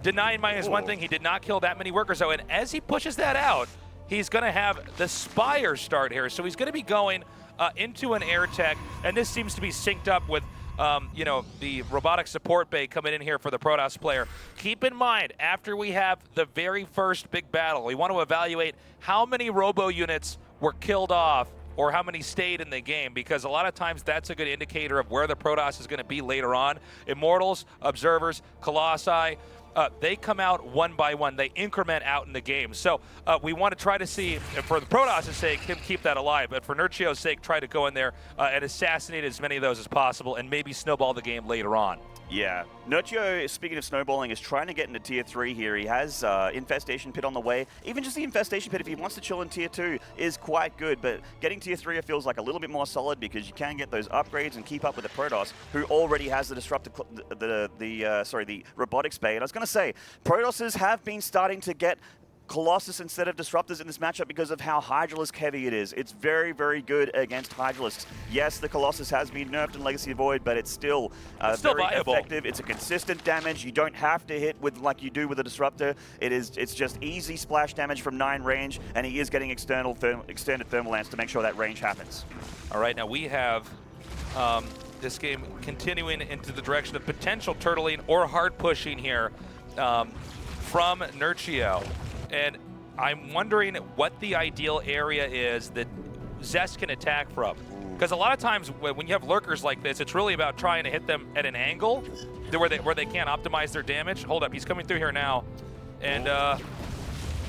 Denying mine is one thing. He did not kill that many workers though, and as he pushes that out, he's going to have the Spire start here. So he's going to be going into an air tech, and this seems to be synced up with you know, the robotic support bay coming in here for the Protoss player. Keep in mind, after we have the very first big battle, we want to evaluate how many robo units were killed off or how many stayed in the game, because a lot of times that's a good indicator of where the Protoss is going to be later on. Immortals, Observers, Colossi, they come out one by one. They increment out in the game. So we want to try to see, for the Protoss' sake, him keep that alive. But for Nerchio's sake, try to go in there and assassinate as many of those as possible and maybe snowball the game later on. Yeah. Nerchio, speaking of snowballing, is trying to get into Tier 3 here. He has Infestation Pit on the way. Even just the Infestation Pit, if he wants to chill in Tier 2, is quite good. But getting Tier 3 feels like a little bit more solid because you can get those upgrades and keep up with the Protoss, who already has the disruptor, the robotics bay. And I was going to say, Protosses have been starting to get Colossus instead of Disruptors in this matchup because of how Hydralisk heavy it is. It's very, very good against Hydralisks. Yes, the Colossus has been nerfed in Legacy Void, but it's still very viable. effective. It's a consistent damage. You don't have to hit with like you do with a Disruptor. It's just easy splash damage from 9 range, and he is getting extended thermal lance to make sure that range happens. All right, now we have this game continuing into the direction of potential turtling or hard pushing here from Nerchio. And I'm wondering what the ideal area is that Zest can attack from. Because a lot of times when you have lurkers like this, it's really about trying to hit them at an angle where they can't optimize their damage. Hold up, he's coming through here now. And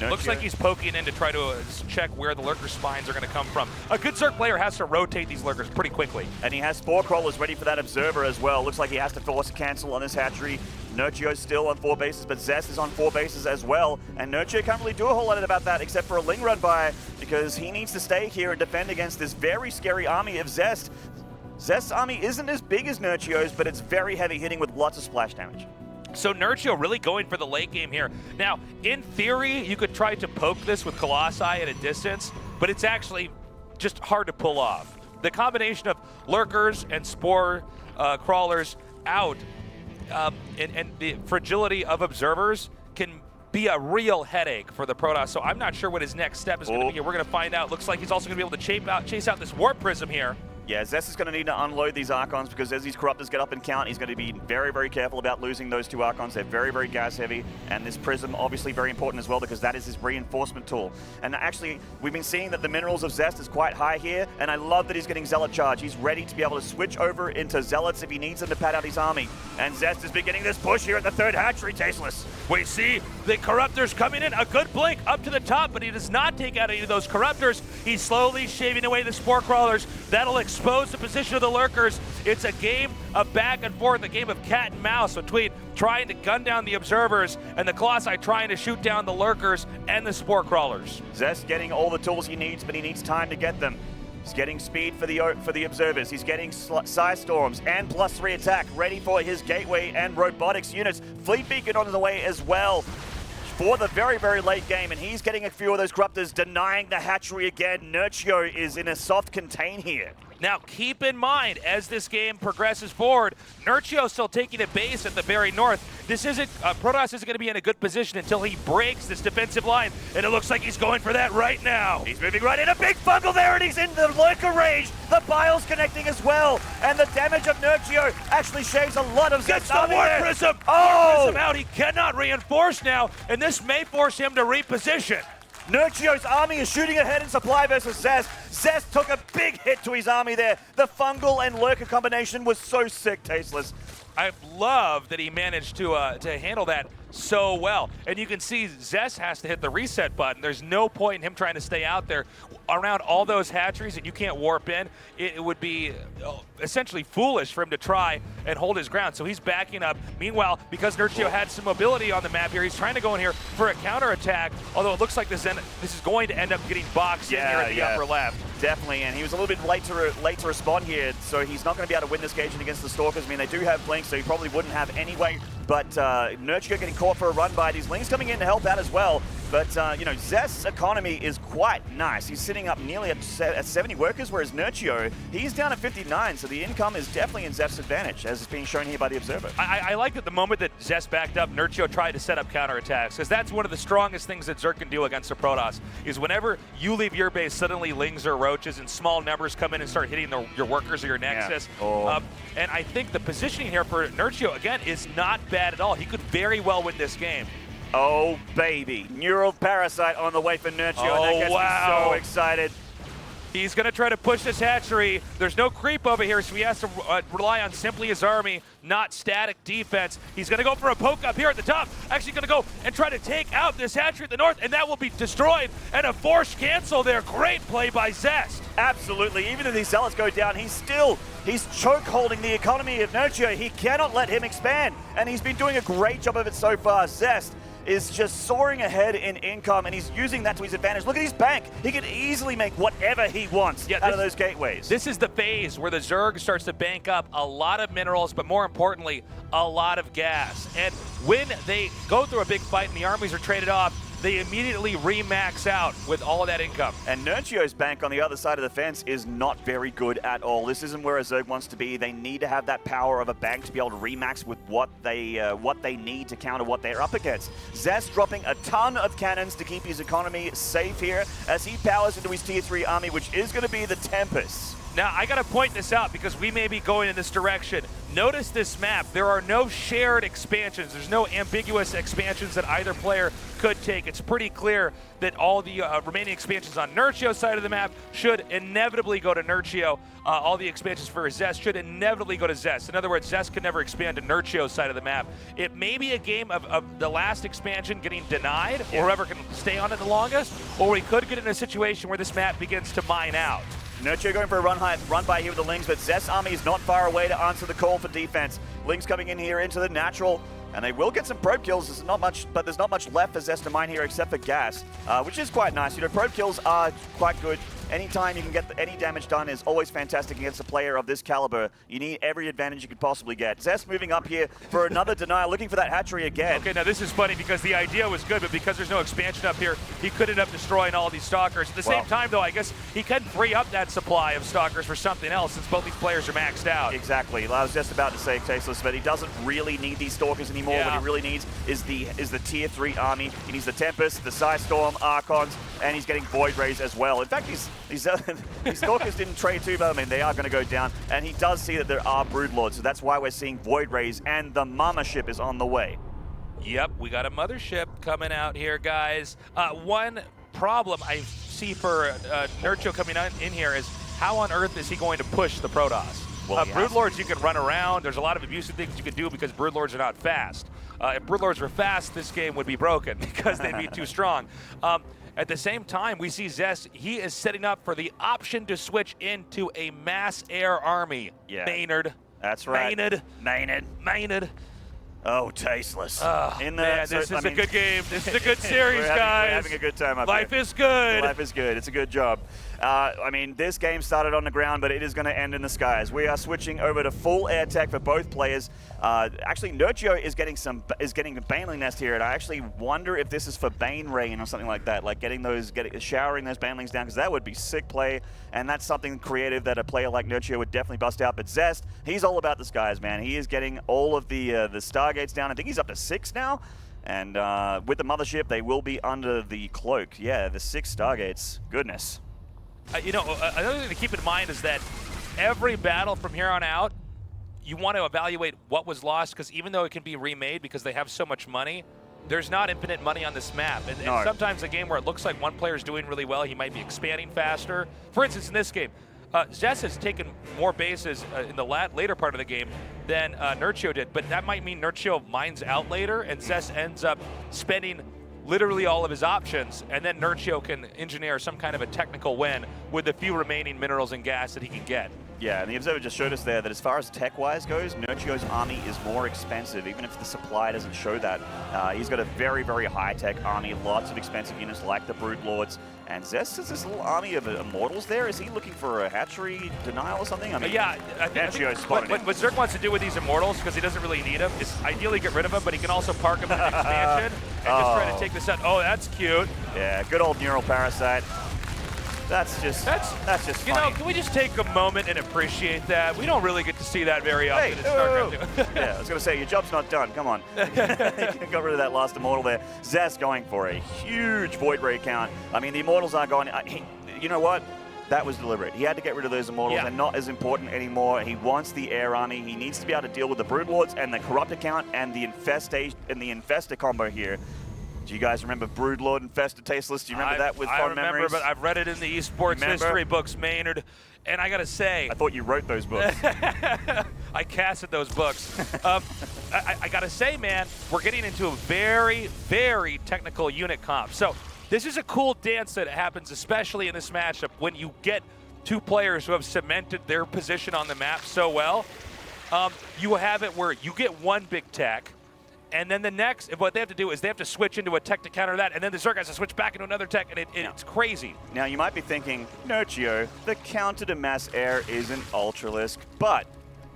looks like he's poking in to try to check where the lurker spines are going to come from. A good Zerg player has to rotate these lurkers pretty quickly. And he has Spore Crawlers ready for that Observer as well. Looks like he has to force a cancel on this hatchery. Nerchio's still on 4 bases, but Zest is on 4 bases as well. And Nerchio can't really do a whole lot about that except for a Ling run by, because he needs to stay here and defend against this very scary army of Zest. Zest's army isn't as big as Nerchio's, but it's very heavy hitting with lots of splash damage. So Nerchio really going for the late game here. Now, in theory, you could try to poke this with Colossi at a distance, but it's actually just hard to pull off. The combination of lurkers and spore crawlers out and the fragility of observers can be a real headache for the Protoss. So I'm not sure what his next step is going to be. We're going to find out. Looks like he's also going to be able to chase out this Warp Prism here. Yeah, Zest is going to need to unload these Archons because as these Corruptors get up and count, he's going to be very, very careful about losing those 2 Archons. They're very, very gas heavy, and this Prism obviously very important as well because that is his reinforcement tool. And actually, we've been seeing that the minerals of Zest is quite high here, and I love that he's getting Zealot charge. He's ready to be able to switch over into Zealots if he needs them to pad out his army. And Zest is beginning this push here at the 3rd hatchery, Tasteless. We see the Corruptors coming in, a good blink up to the top, but he does not take out any of those Corruptors. He's slowly shaving away the Spore Crawlers. That'll expose the position of the lurkers. It's a game of back and forth, a game of cat and mouse between trying to gun down the observers and the Colossi trying to shoot down the lurkers and the Spore Crawlers. Zest getting all the tools he needs, but he needs time to get them. He's getting speed for the observers. He's getting Psy Storms and +3 attack ready for his gateway and robotics units. Fleet Beacon on the way as well for the very, very late game, and he's getting a few of those Corruptors denying the hatchery again. Nerchio is in a soft contain here. Now, keep in mind, as this game progresses forward, Nerchio still taking a base at the very north. This isn't, Protoss isn't going to be in a good position until he breaks this defensive line, and it looks like he's going for that right now. He's moving right in, a big fungal there, and he's in the lurker range. The Bile's connecting as well, and the damage of Nerchio actually shaves a lot of Zest. Gets the Warp Prism! Oh! Prism out, he cannot reinforce now, and this may force him to reposition. Nerchio's army is shooting ahead in supply versus Zest. Zest took a big hit to his army there. The fungal and lurker combination was so sick, Tasteless. I love that he managed to handle that so well. And you can see Zest has to hit the reset button. There's no point in him trying to stay out there around all those hatcheries and you can't warp in. It would be essentially foolish for him to try and hold his ground. So he's backing up. Meanwhile, because Nerchio had some mobility on the map here, he's trying to go in here for a counterattack, although it looks like this is going to end up getting boxed in here at the upper left. Definitely, and he was a little bit late to respond here, so he's not going to be able to win this cage against the Stalkers. I mean, they do have blinks, so he probably wouldn't have anyway, but Nerchio getting caught for a run by these Lings coming in to help out as well. But, you know, Zest's economy is quite nice. He's sitting up nearly at 70 workers, whereas Nerchio, he's down at 59, so the income is definitely in Zest's advantage, as is being shown here by the Observer. I like that the moment that Zest backed up, Nerchio tried to set up counterattacks, because that's one of the strongest things that Zerg can do against a Protoss, is whenever you leave your base, suddenly Lings or Roaches in small numbers come in and start hitting your workers or your Nexus. Yeah. Oh. And I think the positioning here for Nerchio, again, is not bad at all. He could very well win this game. Oh, baby. Neural Parasite on the way for Nerchio. Oh, That gets me so excited. He's going to try to push this hatchery. There's no creep over here, so he has to rely on simply his army, not static defense. He's going to go for a poke up here at the top. Actually going to go and try to take out this hatchery at the north, and that will be destroyed. And a forced cancel there. Great play by Zest. Absolutely. Even if these zealots go down, he's choke holding the economy of Nerchio. He cannot let him expand, and he's been doing a great job of it so far. Zest is just soaring ahead in income, and he's using that to his advantage. Look at his bank. He can easily make whatever he wants out of those gateways. This is the phase where the Zerg starts to bank up a lot of minerals, but more importantly, a lot of gas. And when they go through a big fight and the armies are traded off, they immediately re-max out with all of that income. And Nerchio's bank on the other side of the fence is not very good at all. This isn't where a Zerg wants to be. They need to have that power of a bank to be able to re-max with what they need to counter what they're up against. Zest dropping a ton of cannons to keep his economy safe here as he powers into his tier 3 army, which is going to be the Tempest. Now, I got to point this out because we may be going in this direction. Notice this map. There are no shared expansions. There's no ambiguous expansions that either player could take. It's pretty clear that all the remaining expansions on Nerchio's side of the map should inevitably go to Nerchio. All the expansions for Zest should inevitably go to Zest. In other words, Zest can never expand to Nerchio's side of the map. It may be a game of the last expansion getting denied, or whoever can stay on it the longest, or we could get in a situation where this map begins to mine out. Nerchio going for a run by here with the Lings, but Zest's army is not far away to answer the call for defense. Lings coming in here into the natural, and they will get some probe kills. There's not much, but there's not much left for Zest to mine here except for gas, which is quite nice. You know, probe kills are quite good. Anytime you can get any damage done is always fantastic against a player of this caliber. You need every advantage you could possibly get. Zest moving up here for another denial, looking for that hatchery again. Okay, now this is funny because the idea was good, but because there's no expansion up here, he could end up destroying all these stalkers. At the same time, though, I guess he can free up that supply of stalkers for something else since both these players are maxed out. Exactly. I was just about to say Tasteless, but he doesn't really need these stalkers anymore. Yeah. What he really needs is the tier 3 army. He needs the Tempest, the Psystorm, Archons, and he's getting Void Rays as well. In fact, these stalkers didn't trade too, but I mean, they are going to go down. And he does see that there are Broodlords, so that's why we're seeing Void Rays, and the Mama ship is on the way. Yep, we got a mothership coming out here, guys. One problem I see for Nerchio coming in here is how on earth is he going to push the Protoss? Well, Broodlords, you can run around. There's a lot of abusive things you can do because Broodlords are not fast. If Broodlords were fast, this game would be broken because they'd be too strong. At the same time, we see Zest, he is setting up for the option to switch into a mass air army. Yeah. Maynard. That's right. Maynard. Oh, Tasteless. This is a good game. This is a good series, guys. We're having a good time up Life here. is good. Life is good. It's a good job. I mean, this game started on the ground, but it is going to end in the skies. We are switching over to full air tech for both players. Actually, Nerchio is getting a Baneling Nest here, and I actually wonder if this is for Bane Rain or something like that, like showering those Banelings down, because that would be sick play, and that's something creative that a player like Nerchio would definitely bust out. But Zest, he's all about the skies, man. He is getting all of the Stargates down. I think he's up to 6 now. And with the Mothership, they will be under the cloak. Yeah, the 6 Stargates. Goodness. You know, another thing to keep in mind is that every battle from here on out, you want to evaluate what was lost, because even though it can be remade because they have so much money, there's not infinite money on this map. And sometimes a game where it looks like one player is doing really well, he might be expanding faster. For instance, in this game, Zest has taken more bases in the later part of the game than Nerchio did, but that might mean Nerchio mines out later, and Zest ends up spending literally all of his options, and then Nerchio can engineer some kind of a technical win with the few remaining minerals and gas that he can get. Yeah, and the Observer just showed us there that as far as tech-wise goes, Nerchio's army is more expensive, even if the supply doesn't show that. He's got a very, very high-tech army, lots of expensive units like the Broodlords. And Zest has this little army of Immortals there. Is he looking for a hatchery denial or something? I mean, yeah, I think what Zerg wants to do with these Immortals, because he doesn't really need them, is ideally get rid of them, but he can also park them in an expansion and just try to take this out. Oh, that's cute. Yeah, good old Neural Parasite. That's just you know, can we just take a moment and appreciate that? We don't really get to see that very often in StarCraft II. Yeah, I was going to say, your job's not done. Come on. Got rid of that last Immortal there. Zest going for a huge Void Ray count. I mean, the Immortals aren't going... you know what? That was deliberate. He had to get rid of those Immortals. They're not as important anymore. He wants the Air Army. He needs to be able to deal with the Broodlords and the Corrupt account and the Infestor combo here. Do you guys remember Broodlord Infestor Tasteless? Do you remember that with fond memories? I remember, but I've read it in the esports history books, Maynard. And I got to say... I thought you wrote those books. I casted those books. I got to say, man, we're getting into a very, very technical unit comp. So this is a cool dance that happens, especially in this matchup, when you get two players who have cemented their position on the map so well. You have it where you get one big tech, and then the next, what they have to do is they have to switch into a tech to counter that, and then the Zerg has to switch back into another tech, and it's crazy. Now, you might be thinking, Nerchio, the counter to mass air isn't Ultralisk, but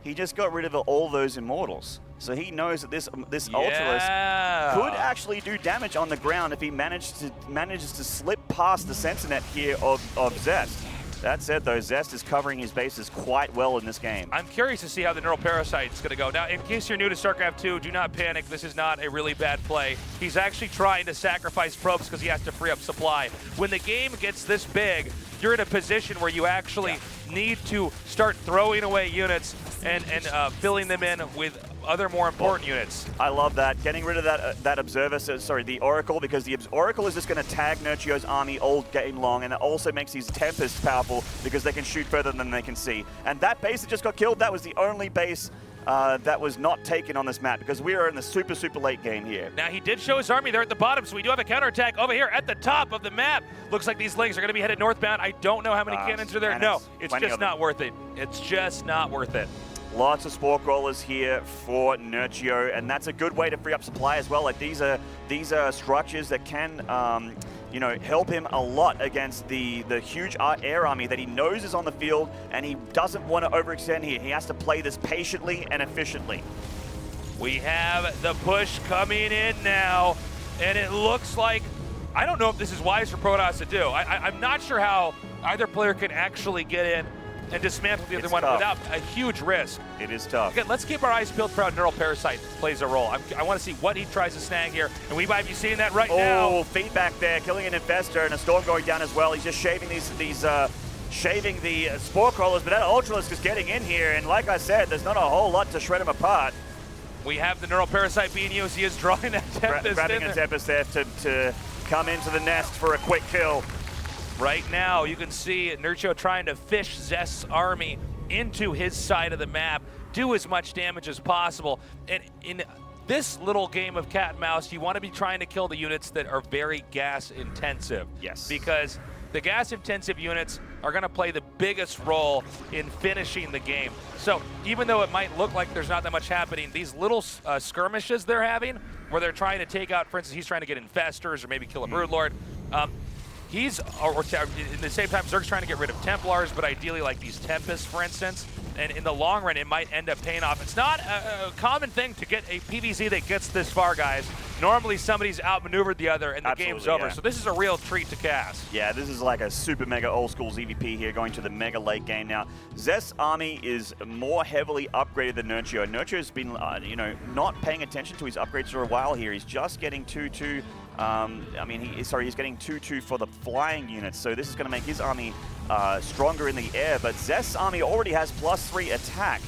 he just got rid of all those Immortals. So he knows that this Ultralisk could actually do damage on the ground if he manages to slip past the sensor net here of Zest. That said, though, Zest is covering his bases quite well in this game. I'm curious to see how the Neural Parasite is going to go. Now, in case you're new to StarCraft II, do not panic. This is not a really bad play. He's actually trying to sacrifice probes because he has to free up supply. When the game gets this big, you're in a position where you actually need to start throwing away units and filling them in with other more important units. I love that. Getting rid of that Observer, the Oracle, because the Oracle is just going to tag Nerchio's army all game long, and it also makes these Tempests powerful because they can shoot further than they can see. And that base that just got killed, that was the only base that was not taken on this map, because we are in the super, super late game here. Now, he did show his army there at the bottom, so we do have a counterattack over here at the top of the map. Looks like these Lings are going to be headed northbound. I don't know how many cannons are there. No, it's just not worth it. It's just not worth it. Lots of Spore Crawlers here for Nerchio, and that's a good way to free up supply as well. Like these are structures that can, you know, help him a lot against the huge air army that he knows is on the field, and he doesn't want to overextend here. He has to play this patiently and efficiently. We have the push coming in now, and it looks like, I don't know if this is wise for Protoss to do. I'm not sure how either player can actually get in and dismantle the other one without a huge risk. It is tough. Again, let's keep our eyes peeled for how Neural Parasite plays a role. I want to see what he tries to snag here, and we might be seeing that right now. Oh, feedback there, killing an Infestor, and a Storm going down as well. He's just shaving shaving the Spore Crawlers, but that Ultralisk is getting in here, and like I said, there's not a whole lot to shred him apart. We have the Neural Parasite being used. He is drawing that Tempest grabbing a Tempest there to come into the nest for a quick kill. Right now, you can see Nerchio trying to fish Zest's army into his side of the map, do as much damage as possible. And in this little game of cat and mouse, you want to be trying to kill the units that are very gas intensive. Yes. Because the gas intensive units are going to play the biggest role in finishing the game. So even though it might look like there's not that much happening, these little skirmishes they're having, where they're trying to take out, for instance, he's trying to get Infestors or maybe kill a Broodlord. He's, or in the same time, Zerg's trying to get rid of Templars, but ideally like these Tempests, for instance. And in the long run, it might end up paying off. It's not a common thing to get a PvZ that gets this far, guys. Normally, somebody's outmaneuvered the other, and the game's over. So this is a real treat to cast. Yeah, this is like a super mega old school ZVP here, going to the mega late game now. Zest's army is more heavily upgraded than Nerchio. Nerchio's been, you know, not paying attention to his upgrades for a while here. He's just getting 2-2. He's getting 2-2 for the flying units, so this is going to make his army stronger in the air, but Zest's army already has +3 attack,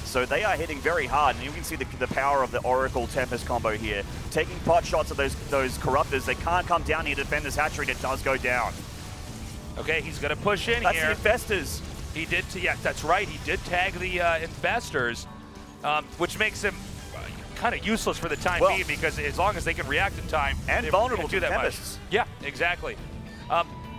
so they are hitting very hard, and you can see the power of the Oracle Tempest combo here. Taking pot shots of those Corruptors. They can't come down here to defend this hatchery, and it does go down. Okay, he's going to push in here. That's the Infestors. He did, yeah, that's right, he did tag the Infestors, which makes him kind of useless for the time being, because as long as they can react in time, and vulnerable to that Tempests. much. Yeah, exactly.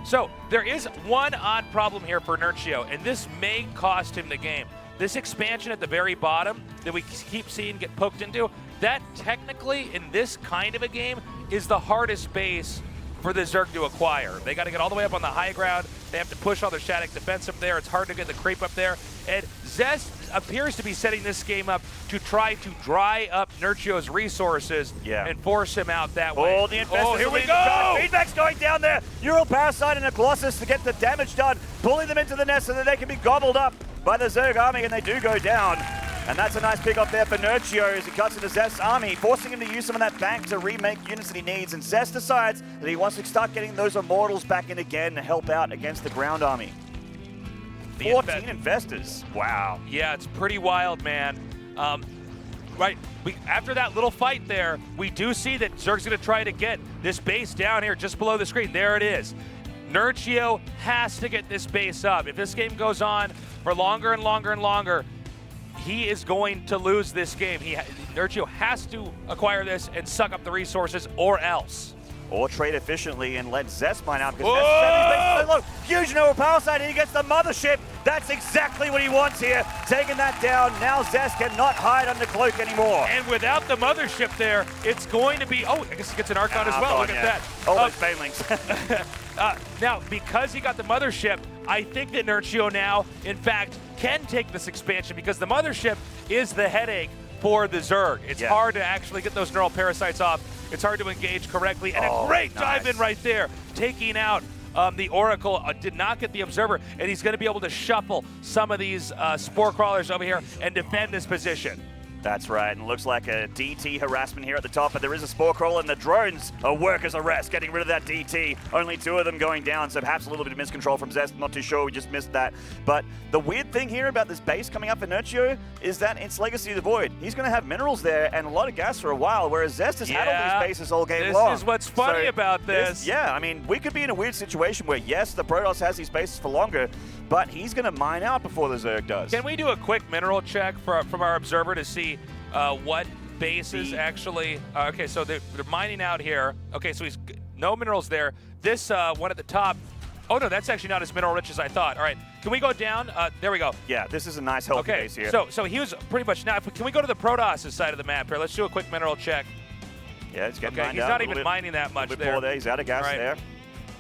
So there is one odd problem here for Nerchio, and this may cost him the game. This expansion at the very bottom that we keep seeing get poked into, that technically in this kind of a game is the hardest base for the Zerg to acquire. They got to get all the way up on the high ground. They have to push all their static defense up there. It's hard to get the creep up there. And Zest appears to be setting this game up to try to dry up Nerchio's resources and force him out that way. Oh, the Infestors here we go! Feedback's going down there. Neural Parasite and a Colossus to get the damage done, pulling them into the nest so that they can be gobbled up by the Zerg army, and they do go down. And that's a nice pick up there for Nerchio as he cuts into Zest's army, forcing him to use some of that bank to remake units that he needs. And Zest decides that he wants to start getting those Immortals back in again to help out against the ground army. 14 Infestors. Wow. Yeah, it's pretty wild, man. Right, after that little fight there, we do see that Zerg's going to try to get this base down here just below the screen. There it is. Nerchio has to get this base up. If this game goes on for longer and longer and longer, he is going to lose this game. Nerchio has to acquire this and suck up the resources or else. Or trade efficiently and let Zest mine out because Zest look, huge Neural Parasite and he gets the mothership. That's exactly what he wants here. Taking that down. Now Zest cannot hide under cloak anymore. And without the mothership there, it's going to be, I guess he gets an Archon as well. Look at that. Oh, those Banelings. Now, because he got the mothership, I think that Nerchio now, in fact, can take this expansion because the mothership is the headache for the Zerg. It's hard to actually get those Neural Parasites off. It's hard to engage correctly. And a great dive in right there, taking out the Oracle. Did not get the Observer, and he's going to be able to shuffle some of these Spore Crawlers over here and defend this position. That's right, and it looks like a DT harassment here at the top, but there is a Spore Crawler, and the drones are workers arrest, getting rid of that DT. Only 2 of them going down, so perhaps a little bit of miscontrol from Zest. Not too sure, we just missed that. But the weird thing here about this base coming up for Nerchio is that it's Legacy of the Void. He's going to have minerals there and a lot of gas for a while, whereas Zest has had all these bases all game long. This is what's funny about this. I mean, we could be in a weird situation where, yes, the Protoss has these bases for longer, but he's going to mine out before the Zerg does. Can we do a quick mineral check from our Observer to see what bases actually... okay, so they're mining out here. Okay, so he's no minerals there. This one at the top... Oh, no, that's actually not as mineral rich as I thought. All right, can we go down? There we go. Yeah, this is a nice healthy base here. So he was pretty much... Now, can we go to the Protoss side of the map here? Let's do a quick mineral check. Yeah, it's getting mined he's out not even mining that much there. He's out of gas there.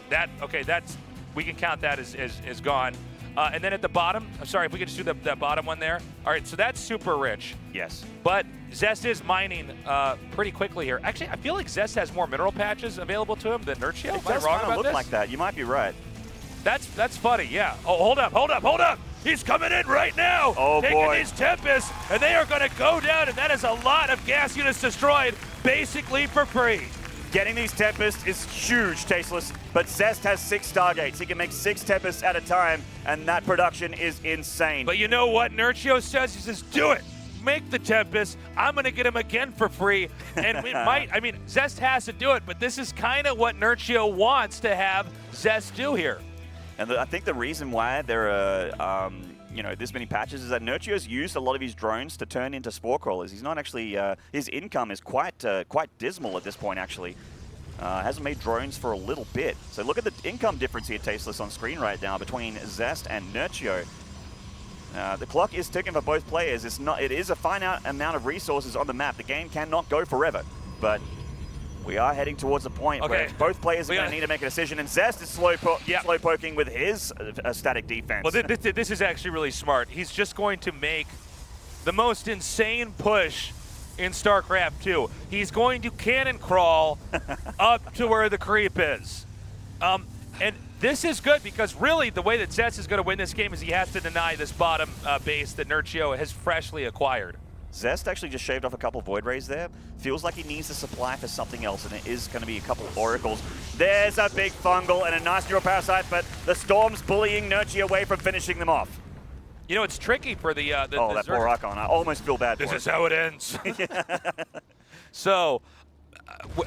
That's... We can count that as gone. And then at the bottom, I'm sorry, if we could just do that bottom one there. All right, so that's super rich. Yes. But Zest is mining pretty quickly here. Actually, I feel like Zest has more mineral patches available to him than Nerchio. Am I wrong about look this? like that. You might be right. That's funny, yeah. Oh, hold up. He's coming in right now. Oh, taking these Tempests, and they are going to go down, and that is a lot of gas units destroyed, basically for free. Getting these Tempests is huge, Tasteless, but Zest has 6 Stargates. He can make 6 Tempests at a time, and that production is insane. But you know what Nerchio says? He says, do it. Make the Tempest. I'm going to get him again for free. And it might, I mean, Zest has to do it, but this is kind of what Nerchio wants to have Zest do here. And I think the reason why there are, this many patches is that Nerchio's used a lot of his drones to turn into Spore Crawlers. He's not actually, his income is quite dismal at this point, actually. Hasn't made drones for a little bit. So look at the income difference here, Tasteless, on screen right now between Zest and Nerchio. The clock is ticking for both players. It is a finite amount of resources on the map. The game cannot go forever, but we are heading towards a point where both players are going to need to make a decision, and Zest is slow poking with his static defense. Well, this is actually really smart. He's just going to make the most insane push in StarCraft II. He's going to cannon crawl up to where the creep is. And this is good because really the way that Zest is going to win this game is he has to deny this bottom base that Nerchio has freshly acquired. Zest actually just shaved off a couple Void Rays there. Feels like he needs to supply for something else, and it is going to be a couple Oracles. There's a big Fungal and a nice Neural Parasite, but the Storm's bullying Nerchio away from finishing them off. You know, it's tricky for the that Zerg. poor Archon. I almost feel bad for him. This is how it ends. So,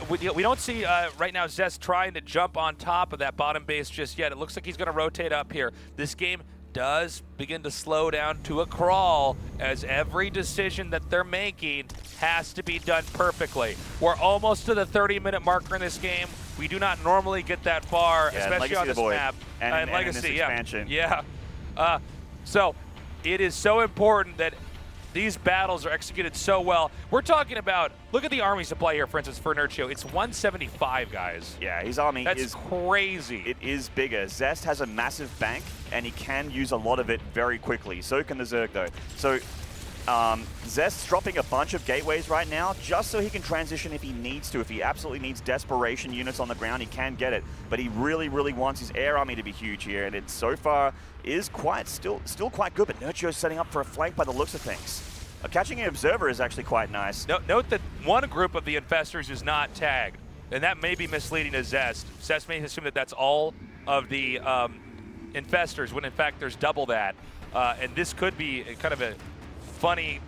we don't see right now Zest trying to jump on top of that bottom base just yet. It looks like he's going to rotate up here. This game does begin to slow down to a crawl as every decision that they're making has to be done perfectly. We're almost to the 30-minute marker in this game. We do not normally get that far, especially on this map. And Legacy, in this expansion. Yeah. So it is so important that these battles are executed so well. We're talking about, look at the army supply here, for instance, for Nerchio. It's 175, guys. Yeah, his army That's crazy. It is bigger. Zest has a massive bank, and he can use a lot of it very quickly. So can the Zerg, though. So Zest's dropping a bunch of gateways right now, just so he can transition if he needs to. If he absolutely needs desperation units on the ground, he can get it. But he really, really wants his air army to be huge here, and it so far is still quite good. But Nerchio's setting up for a flank by the looks of things. Catching an observer is actually quite nice. Note that one group of the infestors is not tagged, and that may be misleading to Zest. Zest may assume that that's all of the infestors, when in fact there's double that. And this could be kind of a funny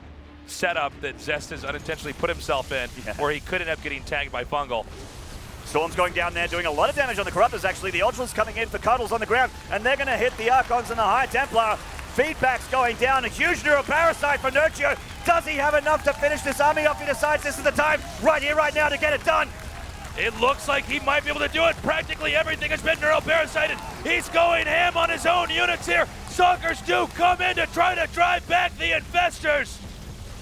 setup that Zest has unintentionally put himself in, where he could end up getting tagged by Fungal. Storm's going down there, doing a lot of damage on the Corruptors, actually. The Ultras coming in for Cuddles on the ground, and they're going to hit the Archons and the High Templar. Feedback's going down. A huge neuroparasite for Nerchio. Does he have enough to finish this army off? He decides this is the time, right here, right now, to get it done. It looks like he might be able to do it. Practically everything has been neuroparasited. He's going ham on his own units here. Stalkers do come in to try to drive back the infestors.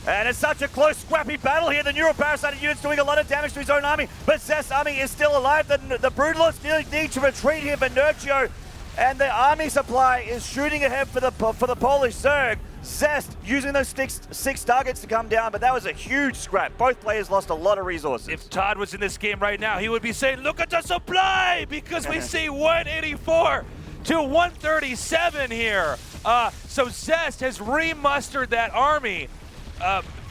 And it's such a close, scrappy battle here. The neuroparasited unit's doing a lot of damage to his own army, but Zest's army is still alive. The Brutalists need to retreat here for Nerchio, and the army supply is shooting ahead for the Polish Zerg. Zest using those six targets to come down, but that was a huge scrap. Both players lost a lot of resources. If Todd was in this game right now, he would be saying, look at the supply, because we see 184 to 137 here. So Zest has remustered that army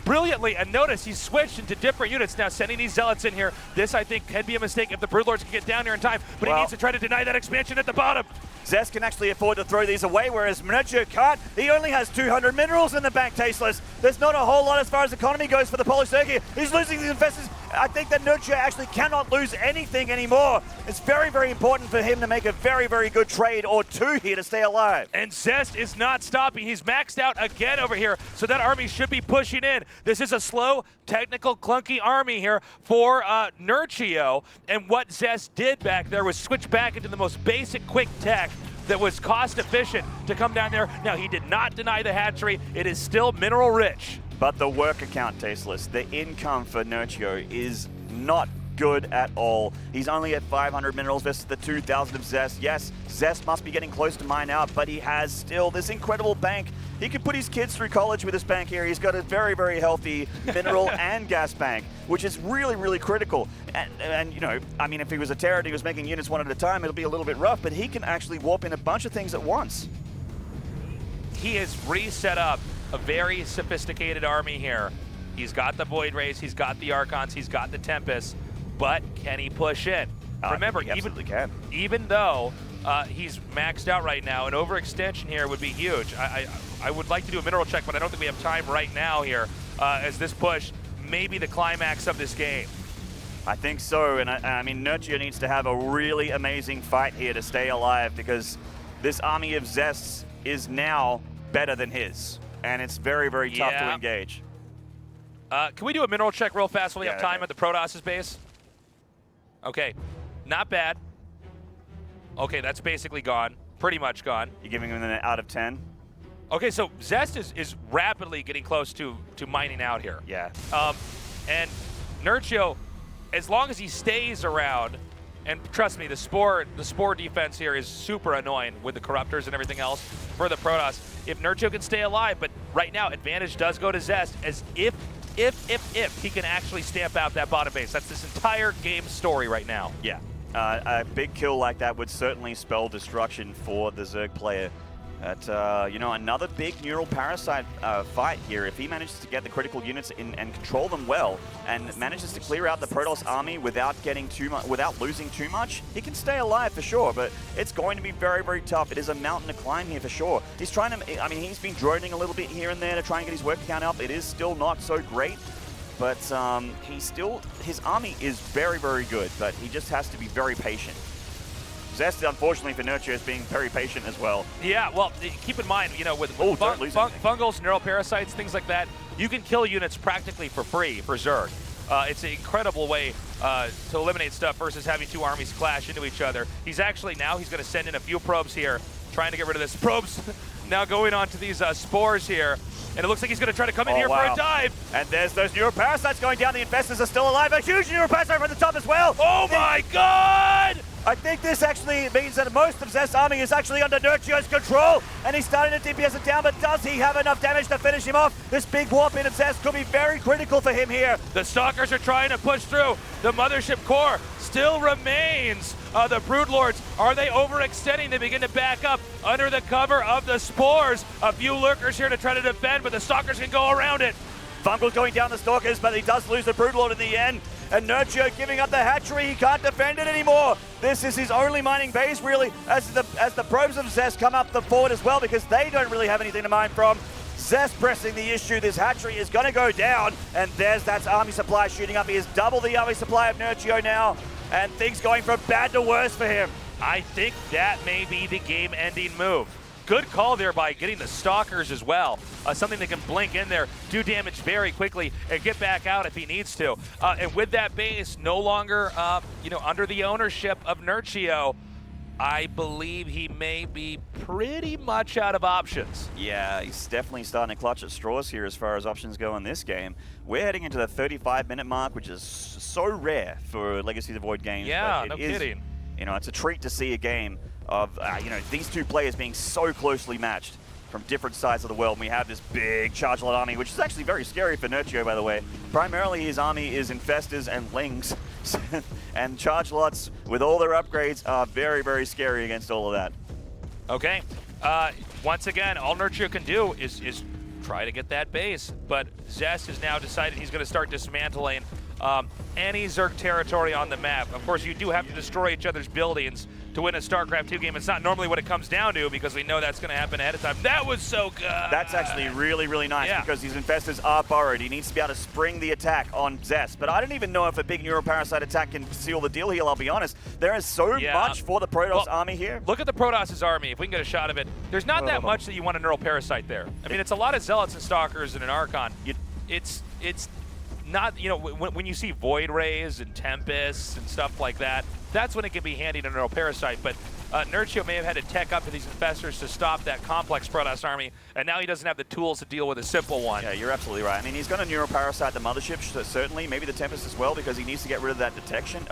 brilliantly, and notice he's switched into different units now, sending these Zealots in here. This, I think, can be a mistake if the Broodlords can get down here in time, but he needs to try to deny that expansion at the bottom. Zest can actually afford to throw these away, whereas Nerchio can't. He only has 200 minerals in the bank, Tasteless. There's not a whole lot as far as economy goes for the Polish Zerg here. He's losing these infestors. I think that Nerchio actually cannot lose anything anymore. It's very, very important for him to make a very, very good trade or two here to stay alive. And Zest is not stopping. He's maxed out again over here, so that army should be pushing in. This is a slow, technical, clunky army here for Nerchio. And what Zest did back there was switch back into the most basic quick tech that was cost efficient to come down there. Now, he did not deny the hatchery. It is still mineral rich. But the work account, Tasteless, the income for Nerchio is not good at all. He's only at 500 minerals versus the 2,000 of Zest. Yes, Zest must be getting close to mine out, but he has still this incredible bank. He could put his kids through college with this bank here. He's got a very, very healthy mineral and gas bank, which is really, really critical. And you know, I mean, if he was a Terran, he was making units one at a time, it'll be a little bit rough, but he can actually warp in a bunch of things at once. He has reset up a very sophisticated army here. He's got the Void Rays, he's got the Archons, he's got the Tempest, but can he push in? Remember, even though he's maxed out right now, an overextension here would be huge. I would like to do a mineral check, but I don't think we have time right now here, as this push may be the climax of this game. I think so, and I mean, Nerchio needs to have a really amazing fight here to stay alive, because this army of Zests is now better than his, and it's very, very tough to engage. Can we do a mineral check real fast while we have time at the Protoss' base? Okay, not bad. Okay, that's basically gone, pretty much gone. You're giving him an out of 10? Okay, so Zest is rapidly getting close to mining out here. Yeah. And Nerchio, as long as he stays around, and trust me, the spore defense here is super annoying with the Corruptors and everything else for the Protoss. If Nerchio can stay alive, but right now advantage does go to Zest, as if he can actually stamp out that bottom base. That's this entire game story right now. Yeah, a big kill like that would certainly spell destruction for the Zerg player. You know, another big neural parasite fight here. If he manages to get the critical units in and control them well, and manages to clear out the Protoss army without getting too much, without losing too much, he can stay alive for sure. But it's going to be very, very tough. It is a mountain to climb here for sure. He's trying to. I mean, he's been droning a little bit here and there to try and get his work count up. It is still not so great, but his army is very, very good. But he just has to be very patient. Zest, unfortunately for Nerchio, is being very patient as well. Yeah, well, keep in mind, you know, with fungals, neural parasites, things like that, you can kill units practically for free for Zerg. It's an incredible way to eliminate stuff versus having two armies clash into each other. He's actually now, he's going to send in a few probes here, trying to get rid of this. Probes now going on to these spores here. And it looks like he's going to try to come in here for a dive. And there's those neuroparasites going down. The infestors are still alive. A huge neuroparasite from the top as well. Oh my god! I think this actually means that most of Zest's army is actually under Nerchio's control, and he's starting to DPS it down, but does he have enough damage to finish him off? This big warp in of Zest could be very critical for him here. The Stalkers are trying to push through. The Mothership core still remains. The Broodlords, are they overextending? They begin to back up under the cover of the spores. A few lurkers here to try to defend, but the Stalkers can go around it. Fungal's going down the Stalkers, but he does lose the Broodlord in the end. And Nerchio giving up the hatchery, he can't defend it anymore. This is his only mining base, really, as the probes of Zest come up the forward as well, because they don't really have anything to mine from. Zest pressing the issue, this hatchery is going to go down, and there's that army supply shooting up. He has double the army supply of Nerchio now, and things going from bad to worse for him. I think that may be the game-ending move. Good call there by getting the Stalkers as well. Something that can blink in there, do damage very quickly, and get back out if he needs to. And with that base no longer, under the ownership of Nerchio, I believe he may be pretty much out of options. Yeah, he's definitely starting to clutch at straws here as far as options go in this game. We're heading into the 35-minute mark, which is so rare for Legacy of the Void games. Yeah, no kidding. It's a treat to see a game of these two players being so closely matched from different sides of the world. And we have this big charge lot army, which is actually very scary for Nerchio, by the way. Primarily, his army is infestors and lings, and charge lots with all their upgrades are very, very scary against all of that. Okay, once again, all Nerchio can do is try to get that base, but Zest has now decided he's going to start dismantling any Zerg territory on the map. Of course, you do have to destroy each other's buildings to win a StarCraft II game. It's not normally what it comes down to, because we know that's going to happen ahead of time. That was so good. That's actually really, really nice, because these infestors are burrowed. He needs to be able to spring the attack on Zest. But I don't even know if a big neuroparasite attack can seal the deal here, I'll be honest. There is so much for the Protoss army here. Look at the Protoss' army, if we can get a shot of it. There's not that much that you want a neuroparasite there. I mean, it's a lot of Zealots and Stalkers and an Archon. It's not, when you see Void Rays and Tempests and stuff like that, that's when it can be handy to neuroparasite. But Nerchio may have had to tech up to these infestors to stop that complex Protoss army, and now he doesn't have the tools to deal with a simple one. Yeah, you're absolutely right. I mean, he's going to neuroparasite the Mothership, certainly, maybe the Tempest as well, because he needs to get rid of that detection,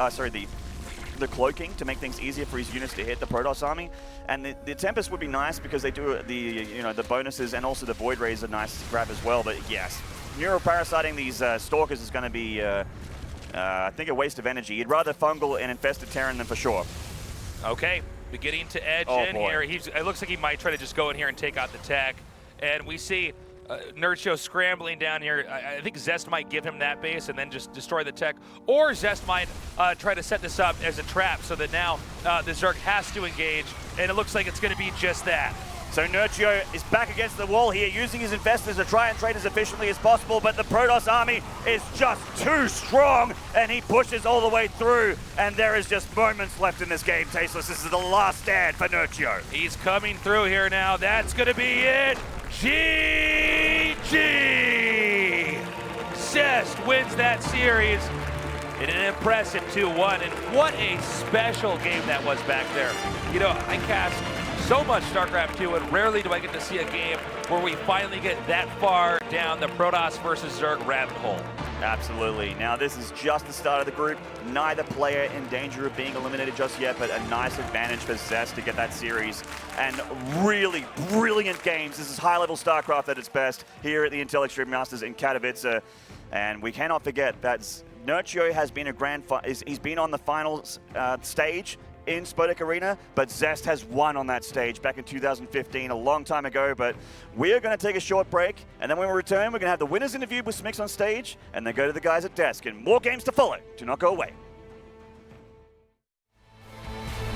the cloaking to make things easier for his units to hit the Protoss army. And the Tempest would be nice because they do the bonuses, and also the Void Rays are nice to grab as well. But yes, neuroparasiting these Stalkers is going to be, I think, a waste of energy. He'd rather fungal an infested Terran than for sure. Okay, beginning to edge in here. It looks like he might try to just go in here and take out the tech. And we see Nerchio scrambling down here. I think Zest might give him that base and then just destroy the tech. Or Zest might try to set this up as a trap so that now the Zerg has to engage. And it looks like it's going to be just that. So Nerchio is back against the wall here, using his infestors to try and trade as efficiently as possible, but the Protoss army is just too strong, and he pushes all the way through, and there is just moments left in this game, Tasteless. This is the last stand for Nerchio. He's coming through here now. That's going to be it. GG! Zest wins that series in an impressive 2-1, and what a special game that was back there. I cast so much StarCraft II, and rarely do I get to see a game where we finally get that far down the Protoss versus Zerg rabbit hole. Absolutely. Now, this is just the start of the group. Neither player in danger of being eliminated just yet, but a nice advantage for Zest to get that series. And really brilliant games. This is high-level StarCraft at its best here at the Intel Extreme Masters in Katowice. And we cannot forget that Nerchio has been he's been on the finals stage in Spodek Arena, but Zest has won on that stage back in 2015, a long time ago. But we are going to take a short break, and then when we return, we're going to have the winners interviewed with Smix on stage, and then go to the guys at desk, and more games to follow. Do not go away.